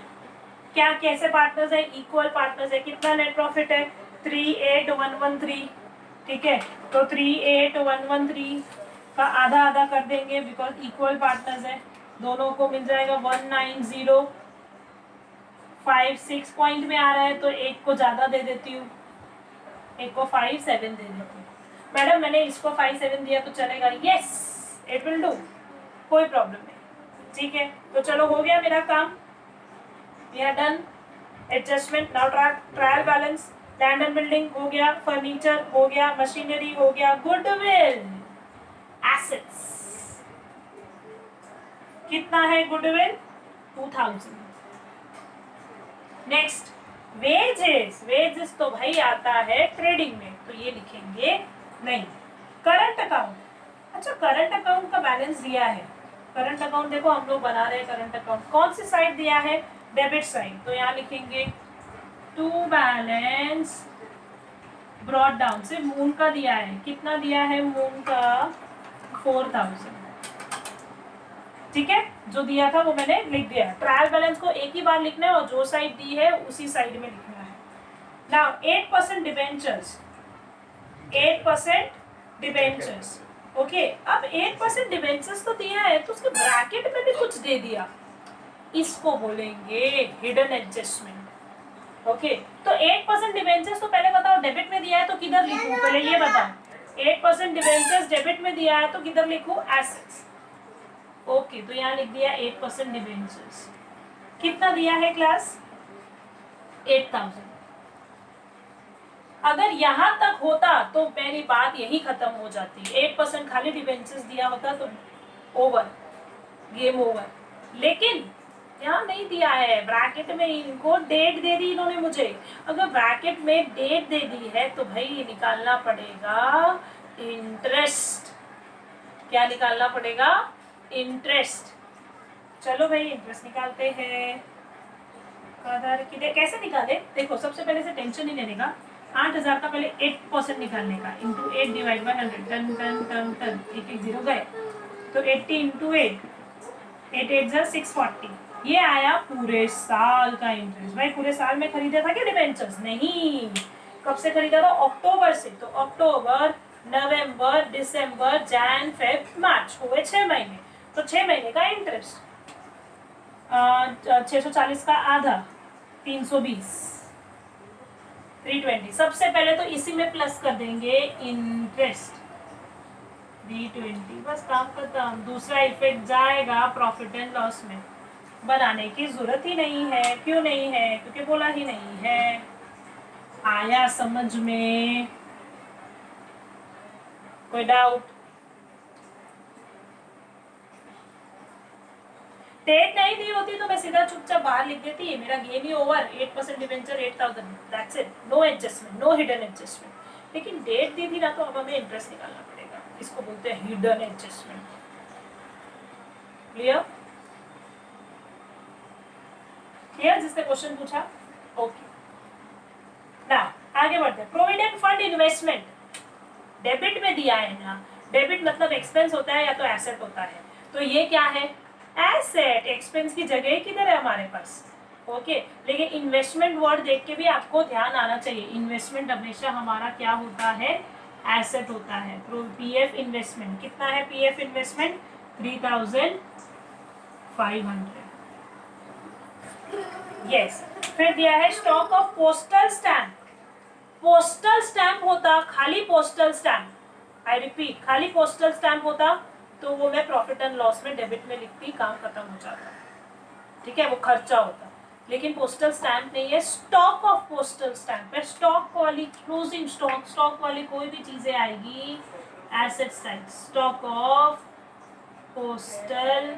क्या कैसे पार्टनर्स है? इक्वल पार्टनर्स है। कितना नेट प्रॉफिट है? 38113, ठीक है। तो 38113 का आधा आधा कर देंगे, बिकॉज इक्वल पार्टनर्स है। दोनों को मिल जाएगा 19056 पॉइंट में आ रहा है, तो एक को ज्यादा दे देती हूँ, एक को 57 दे देती हूँ। मैडम मैंने इसको 57 दिया तो चलेगा? यस, इट विल डू, कोई प्रॉब्लम नहीं, ठीक है। तो चलो हो गया मेरा काम, we are done. Adjustment, now trial balance. Land and building हो गया, फर्नीचर हो गया, मशीनरी हो गया, गुडविल एसेट्स। कितना है गुडविल? 2000। Next wages. वेजेस तो भाई आता है ट्रेडिंग में, तो ये लिखेंगे नहीं। करंट अकाउंट, अच्छा करंट अकाउंट का बैलेंस दिया है। करंट अकाउंट देखो हम लोग बना रहे हैं करंट अकाउंट। कौन सी साइड दिया है? Debit side. तो यहाँ लिखेंगे टू बैलेंस ब्रॉट डाउन। सिर्फ मून का दिया है। कितना दिया है मून का? 4000, ठीक है। जो दिया था वो मैंने लिख दिया। ट्रायल बैलेंस को एक ही बार लिखना है और जो साइड दी है उसी साइड में लिखना है। Now 8% debentures, 8% debentures, okay. अब 8% डिबेंचर्स तो दिया है, तो उसके ब्रैकेट में भी कुछ दे दिया, इसको बोलेंगे हिडन एडजस्टमेंट, ओके। तो 8% डिबेंचर्स तो पहले बताओ डेबिट में दिया है तो किधर लिखूं? पहले ये बताओ, 8% डिबेंचर्स डेबिट में दिया है तो किधर लिखूं? Assets, okay. तो यहाँ लिख दिया 8% डिबेंचर्स। कितना दिया है क्लास? 8000। अगर यहाँ तक होता तो मेरी बात यही खत्म हो जाती। 8% खाली डिबेंचर्स दिया होता तो ओवर, गेम ओवर। लेकिन यहाँ नहीं दिया है, ब्रैकेट में इनको डेट दे दी इन्होंने मुझे। अगर ब्रैकेट में डेट दे दी है तो भाई निकालना पड़ेगा इंटरेस्ट। क्या निकालना पड़ेगा? इंटरेस्ट। चलो भाई इंटरेस्ट निकालते हैं। कैसे निकाले? देखो सबसे पहले से टेंशन नहीं लेने का। 8000 का पहले 8% निकालने का, इंटू 8 डिवाइड बाई 100, टन टन टन टन, एक एक जीरो गए, तो 80 इंटू 8, 8 8 जा 640। ये आया पूरे साल का इंटरेस्ट। भाई पूरे साल में खरीदा था क्या डिबेंचर्स? नहीं। कब से खरीदा था? अक्टूबर से। तो अक्टूबर, नवंबर, दिसंबर, जैन, फेब, मार्च, हुए 6 महीने। तो 6 महीने का इंटरेस्ट 640 का आधा 320, 320। सबसे पहले तो इसी में प्लस कर देंगे इंटरेस्ट 320, बस काम खत्म। दूसरा इफेक्ट जाएगा प्रॉफिट एंड लॉस में, बनाने की जरूरत ही नहीं है। क्यों नहीं है? क्योंकि बोला ही नहीं है। आया समझ में? कोई डाउट? डेट नहीं दी होती तो मैं सीधा चुपचाप बाहर लिख देती, मेरा गेम ही over. 8% debenture 8000, that's it, no adjustment, no hidden adjustment. लेकिन डेट दी थी ना, तो अब हमें इंटरेस्ट निकालना पड़ेगा। इसको बोलते हैं हिडन एडजस्टमेंट। क्लियर? क्लियर जिसने क्वेश्चन पूछा? ओके। ना आगे बढ़ते हैं। प्रोविडेंट फंड इन्वेस्टमेंट डेबिट में दिया है ना। डेबिट मतलब एक्सपेंस होता है या तो एसेट होता है। तो ये क्या है? एसेट। एक्सपेंस की जगह किधर है हमारे पास? ओके। लेकिन इन्वेस्टमेंट वर्ड देख के भी आपको ध्यान आना चाहिए। इन्वेस्टमेंट हमेशा हमारा क्या होता है? एसेट होता है। पीएफ इन्वेस्टमेंट कितना है? PF investment 3500, yes. फिर दिया है stock of postal stamp. Postal stamp होता खाली पोस्टल स्टैम्प, आई रिपीट, खाली पोस्टल स्टैम्प होता तो वो मैं प्रॉफिट एंड लॉस में डेबिट में लिखती, काम खत्म हो जाता। ठीक है, वो खर्चा होता। लेकिन पोस्टल स्टैंप नहीं है। स्टॉक ऑफ पोस्टल स्टैंप है, स्टॉक वाली क्लोजिंग स्टॉक, स्टॉक वाली कोई भी चीजें आएगी asset side. Stock of postal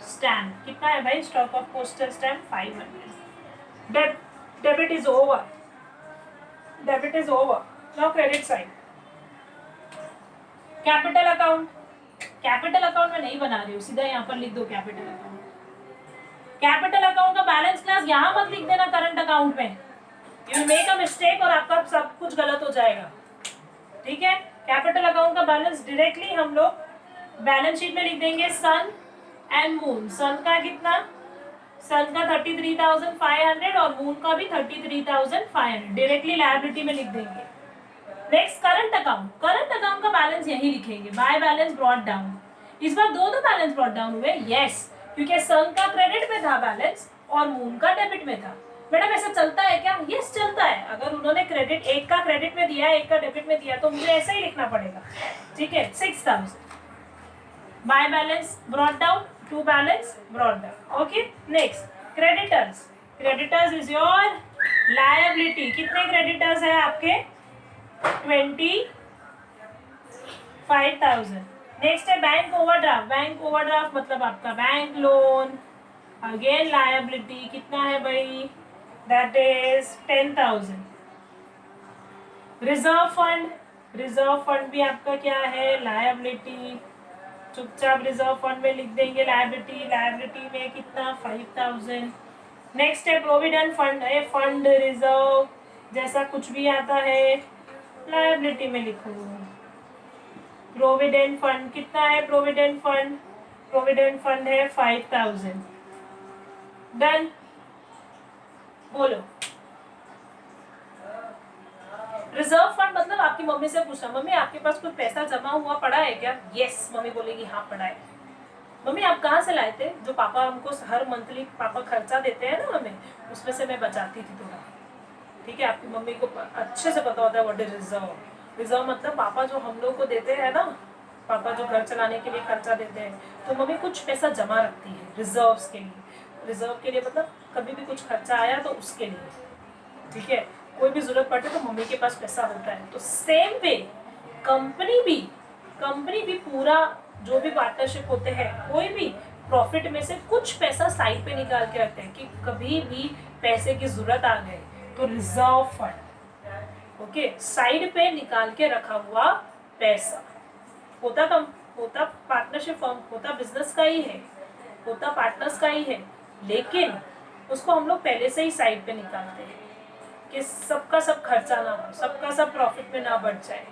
stamp कितना है भाई? Stock of postal stamp 500। Debit is over, debit is over. Now credit side, capital account. Capital account में नहीं बना रही हूँ, सीधा यहाँ पर लिख दो कैपिटल अकाउंट। कैपिटल अकाउंट का बैलेंस क्लास यहाँ मत लिख देना करंट अकाउंट में, you will make a mistake और आपका सब कुछ गलत हो जाएगा। ठीक है, कैपिटल अकाउंट का बैलेंस डायरेक्टली हम लोग बैलेंस शीट में लिख देंगे सन एंड मून। सन का कितना? सन का 33,500 और मून का भी 33,500, डायरेक्टली लायबिलिटी में लिख देंगे। Next current account, current account का बैलेंस यही लिखेंगे, बाय बैलेंस ब्रॉट डाउन। इस बार दोनों बैलेंस ब्रॉट डाउन हुए, यस, क्योंकि सन का क्रेडिट में था बैलेंस और मून का डेबिट में था। मैडम ऐसा चलता है क्या? यस चलता है। अगर उन्होंने क्रेडिट, एक का क्रेडिट में दिया, एक का डेबिट में दिया, तो मुझे ऐसा ही लिखना पड़ेगा। ठीक है, 6,000 by balance brought down, to balance brought down. Okay, next creditors. Creditors is your liability. कितने क्रेडिटर्स है आपके? 25,000। नेक्स्ट है बैंक ओवरड्राफ्ट। बैंक ओवरड्राफ्ट मतलब आपका बैंक लोन, अगेन लायबिलिटी। कितना है भाई? That is 10,000। Reserve fund, reserve fund भी आपका क्या है? लायबिलिटी। चुपचाप रिजर्व फंड में लिख देंगे लायबिलिटी। लायबिलिटी में कितना? 5,000। नेक्स्ट है प्रोविडेंट फंड। है फंड, रिजर्व जैसा कुछ भी आता है लायबिलिटी में लिखो। प्रोविडेंट फंड कितना है? प्रोविडेंट फंड, प्रोविडेंट फंड है 5,000। डन, बोलो। रिजर्व फंड मतलब आपकी मम्मी से पूछना, मम्मी आपके पास कुछ पैसा जमा हुआ पड़ा है क्या? यस, मम्मी बोलेगी हाँ पड़ा है। मम्मी आप कहाँ से लाए थे? जो पापा हमको हर मंथली पापा खर्चा देते हैं ना हमें, उसमें से मैं बचाती थी थोड़ा। ठीक है, आपकी मम्मी को अच्छे से पता होता है व्हाट इज रिजर्व। रिजर्व मतलब पापा जो हम लोग को देते हैं ना, पापा जो घर चलाने के लिए खर्चा देते हैं, तो मम्मी कुछ पैसा जमा रखती है रिजर्व्स के लिए। रिजर्व के लिए मतलब कभी भी कुछ खर्चा आया तो उसके लिए। ठीक है, कोई भी जरूरत पड़े तो मम्मी के पास पैसा होता है। तो सेम वे कंपनी भी पूरा जो भी पार्टनरशिप होते हैं, कोई भी प्रॉफिट में से कुछ पैसा साइड पे निकाल के रखते हैं कि कभी भी पैसे की जरूरत आ गए तो रिजर्व फंड। ओके, साइड पे निकाल के रखा हुआ पैसा होता पार्टनरशिप फर्म, होता बिजनेस का ही है, होता पार्टनर्स का ही है, लेकिन उसको हम लोग पहले से ही साइड पे निकालते हैं कि सबका सब खर्चा ना हो, सबका सब प्रॉफिट में ना बढ़ जाए।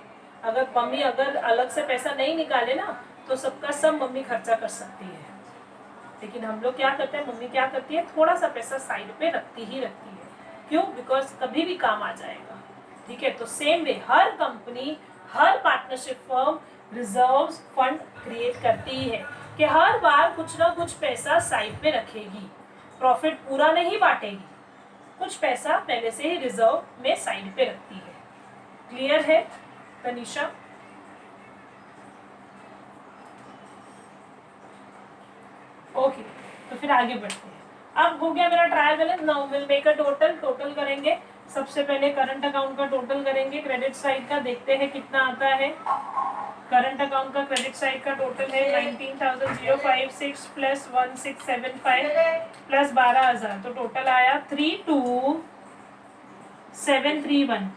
अगर मम्मी अगर अलग से पैसा नहीं निकाले ना, तो सबका सब मम्मी खर्चा कर सकती है। लेकिन हम लोग क्या करते हैं, मम्मी क्या करती है, थोड़ा सा पैसा साइड पे रखती है। क्यों? बिकॉज कभी भी काम आ जाएगा। ठीक है, तो सेम वे हर कंपनी, हर partnership firm reserve fund create करती है कि हर बार कुछ ना कुछ पैसा साइड पे रखेगी, प्रॉफिट पूरा नहीं बांटेगी, कुछ पैसा पहले से ही रिजर्व में साइड पे रखती है। क्लियर है तनिषा? ओके, तो फिर आगे बढ़ते हैं। अब हो गया मेरा trial balance. Now will make a total करेंगे। सबसे पहले करंट अकाउंट का टोटल करेंगे, क्रेडिट साइड का देखते हैं कितना आता है। करंट अकाउंट का क्रेडिट साइड का टोटल है 19,056 प्लस 1675 प्लस 12,000, तो टोटल आया 32,731।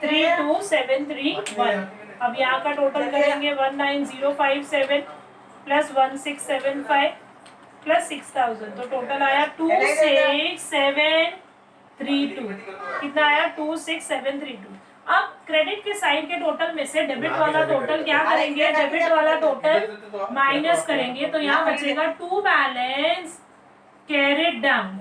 32,731। अब यहाँ का टोटल करेंगे 19,057 प्लस 1675 प्लस 6,000, तो टोटल आया 26,732। कितना आया? 26,732। अब क्रेडिट के साइड के टोटल में से डेबिट वाला टोटल क्या करेंगे? डेबिट वाला टोटल माइनस करेंगे, तो यहाँ बचेगा to balance carried down.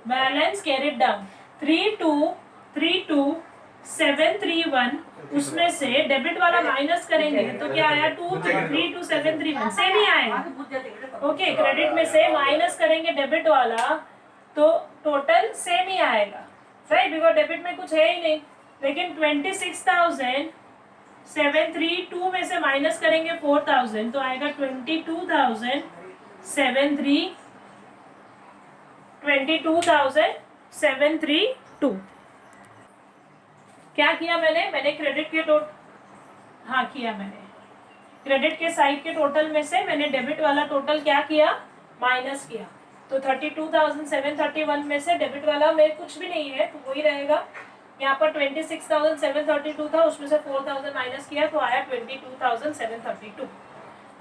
Balance carried down 32,731, उसमें से डेबिट वाला माइनस करेंगे तो क्या आया? 32,731 सेम ही आएगा। ओके, क्रेडिट में से माइनस करेंगे डेबिट वाला तो टोटल सेम ही आएगा, राइट, बिकॉज डेबिट में कुछ है ही नहीं। लेकिन 26,731 732 में से माइनस करेंगे 4000 तो आएगा 22,732। क्या किया मैंने क्रेडिट के हाँ किया मैंने क्रेडिट के साइड के टोटल में से मैंने डेबिट वाला टोटल क्या किया, माइनस किया। तो 32,731 में से डेबिट वाला में कुछ भी नहीं है तो वही रहेगा। यहाँ पर 26,732 था, उसमें से 4,000 माइनस किया तो आया 22,732।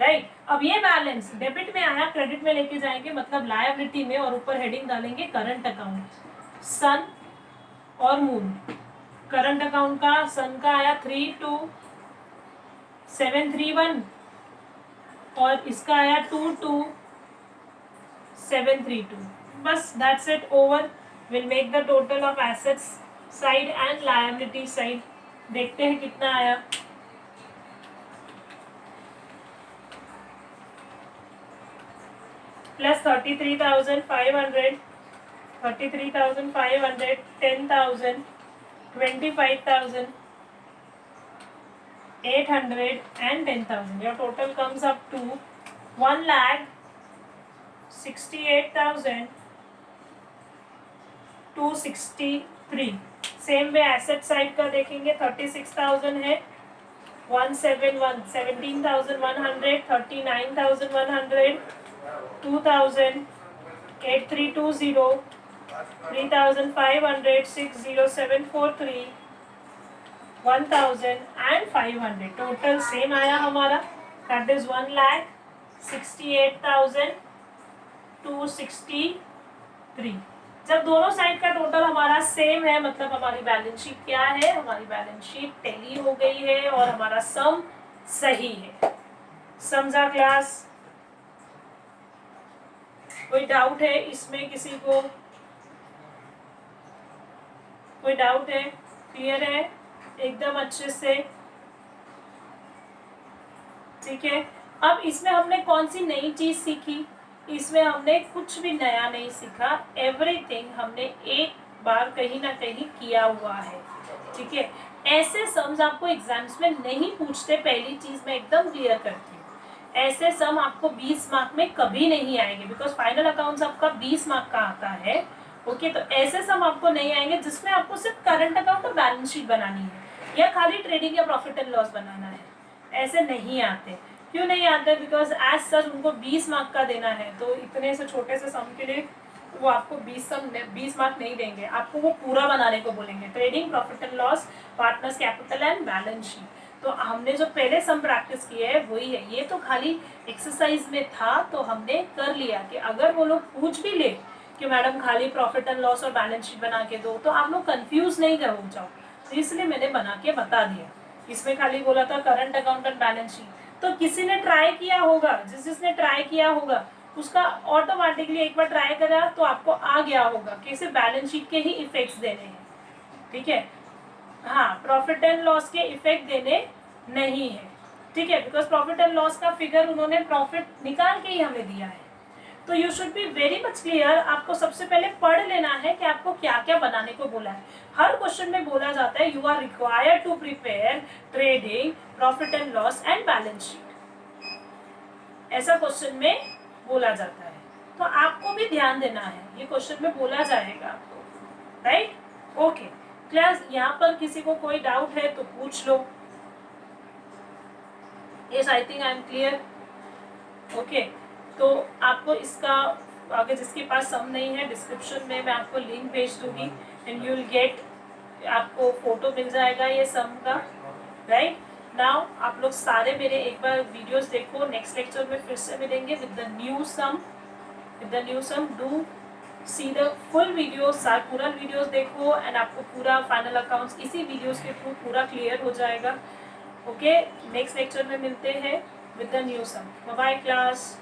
राइट। अब ये बैलेंस डेबिट में आया, क्रेडिट में लेके जाएंगे मतलब लायबिलिटी में, और ऊपर हेडिंग डालेंगे करंट अकाउंट, सन और मून। करंट अकाउंट का सन का आया 32,731 और इसका आया 22,732। बस that's it, over. Will make the total of assets side and liability side. देखते हैं कितना आया। Plus 33,500, 33,500, 10,000, 25,000, 800 and 10,000. Your total comes up to 1,68,263. Same way asset side का देखेंगे, 36,000 है, 171, 17,100, 39,100, 2,000, 8,320, 3,500, 6,0743, 1,000 and 500. टोटल सेम आया हमारा, दैट इज 1,68,263। जब दोनों साइड का टोटल हमारा सेम है मतलब हमारी बैलेंस शीट क्या है, हमारी बैलेंस शीट टैली हो गई है और हमारा सम सही है। समझा क्लास? कोई डाउट है इसमें किसी को? कोई डाउट है? क्लियर है एकदम अच्छे से? ठीक है। अब इसमें हमने कौन सी नई चीज सीखी? इसमें हमने कुछ भी नया नहीं सीखा, एवरीथिंग हमने एक बार कहीं ना कहीं किया हुआ है। ठीक है। ऐसे सम्स आपको एग्जाम्स में नहीं पूछते, पहली चीज मैं एकदम क्लियर करती हूँ। ऐसे सम आपको 20 मार्क में कभी नहीं आएंगे, बिकॉज फाइनल अकाउंट्स आपका 20 मार्क का आता है। ओके, तो ऐसे सम आपको नहीं आएंगे जिसमें आपको सिर्फ करंट अकाउंट और बैलेंस शीट बनानी है या खाली ट्रेडिंग या प्रॉफिट एंड लॉस बनाना है। ऐसे नहीं आते। क्यों नहीं आते? बिकॉज एज सच उनको 20 मार्क का देना है, तो इतने से छोटे से सम के लिए वो आपको 20 मार्क नहीं देंगे, आपको वो पूरा बनाने को बोलेंगे। Trading, profit and loss, partners capital and balance sheet. तो हमने जो पहले सम प्रैक्टिस किए है वही है, ये तो खाली एक्सरसाइज में था तो हमने कर लिया कि अगर वो लोग पूछ भी ले कि मैडम खाली प्रॉफिट एंड लॉस और बैलेंस शीट बना के दो, तो आप लोग कंफ्यूज नहीं हो जाओ, तो इसलिए मैंने बना के बता दिया। इसमें खाली बोला था current account and balance sheet, तो किसी ने ट्राई किया होगा, जिसने ट्राई किया होगा उसका ऑटोमेटिकली एक बार ट्राई करा तो आपको आ गया होगा कि सिर्फ बैलेंस शीट के ही इफेक्ट्स देने हैं। ठीक है, हाँ, प्रॉफिट एंड लॉस के इफेक्ट देने नहीं है। ठीक है, बिकॉज प्रॉफिट एंड लॉस का फिगर उन्होंने प्रॉफिट निकाल के ही हमें दिया है। तो you should be very much clear. आपको सबसे पहले पढ़ लेना है कि आपको क्या क्या बनाने को बोला है। हर क्वेश्चन में बोला जाता है you are required to prepare trading, profit and loss and balance sheet, ऐसा क्वेश्चन में बोला जाता है। तो आपको भी ध्यान देना है, ये क्वेश्चन में बोला जाएगा आपको। Right, okay class. यहाँ पर किसी को कोई डाउट है तो पूछ लो। Yes, I think I am clear. Okay, तो आपको इसका आगे जिसके पास सम नहीं है, डिस्क्रिप्शन में मैं आपको लिंक भेज दूंगी एंड यू विल गेट, आपको फोटो मिल जाएगा ये सम का। राइट नाउ आप लोग सारे मेरे एक बार वीडियोस देखो, नेक्स्ट लेक्चर में फिर से मिलेंगे with the new sum. Do see the full video, पूरा वीडियोस देखो एंड आपको पूरा फाइनल अकाउंट्स इसी वीडियोस के थ्रू पूरा क्लियर हो जाएगा। ओके, नेक्स्ट लेक्चर में मिलते हैं with the new sum. Bye bye class.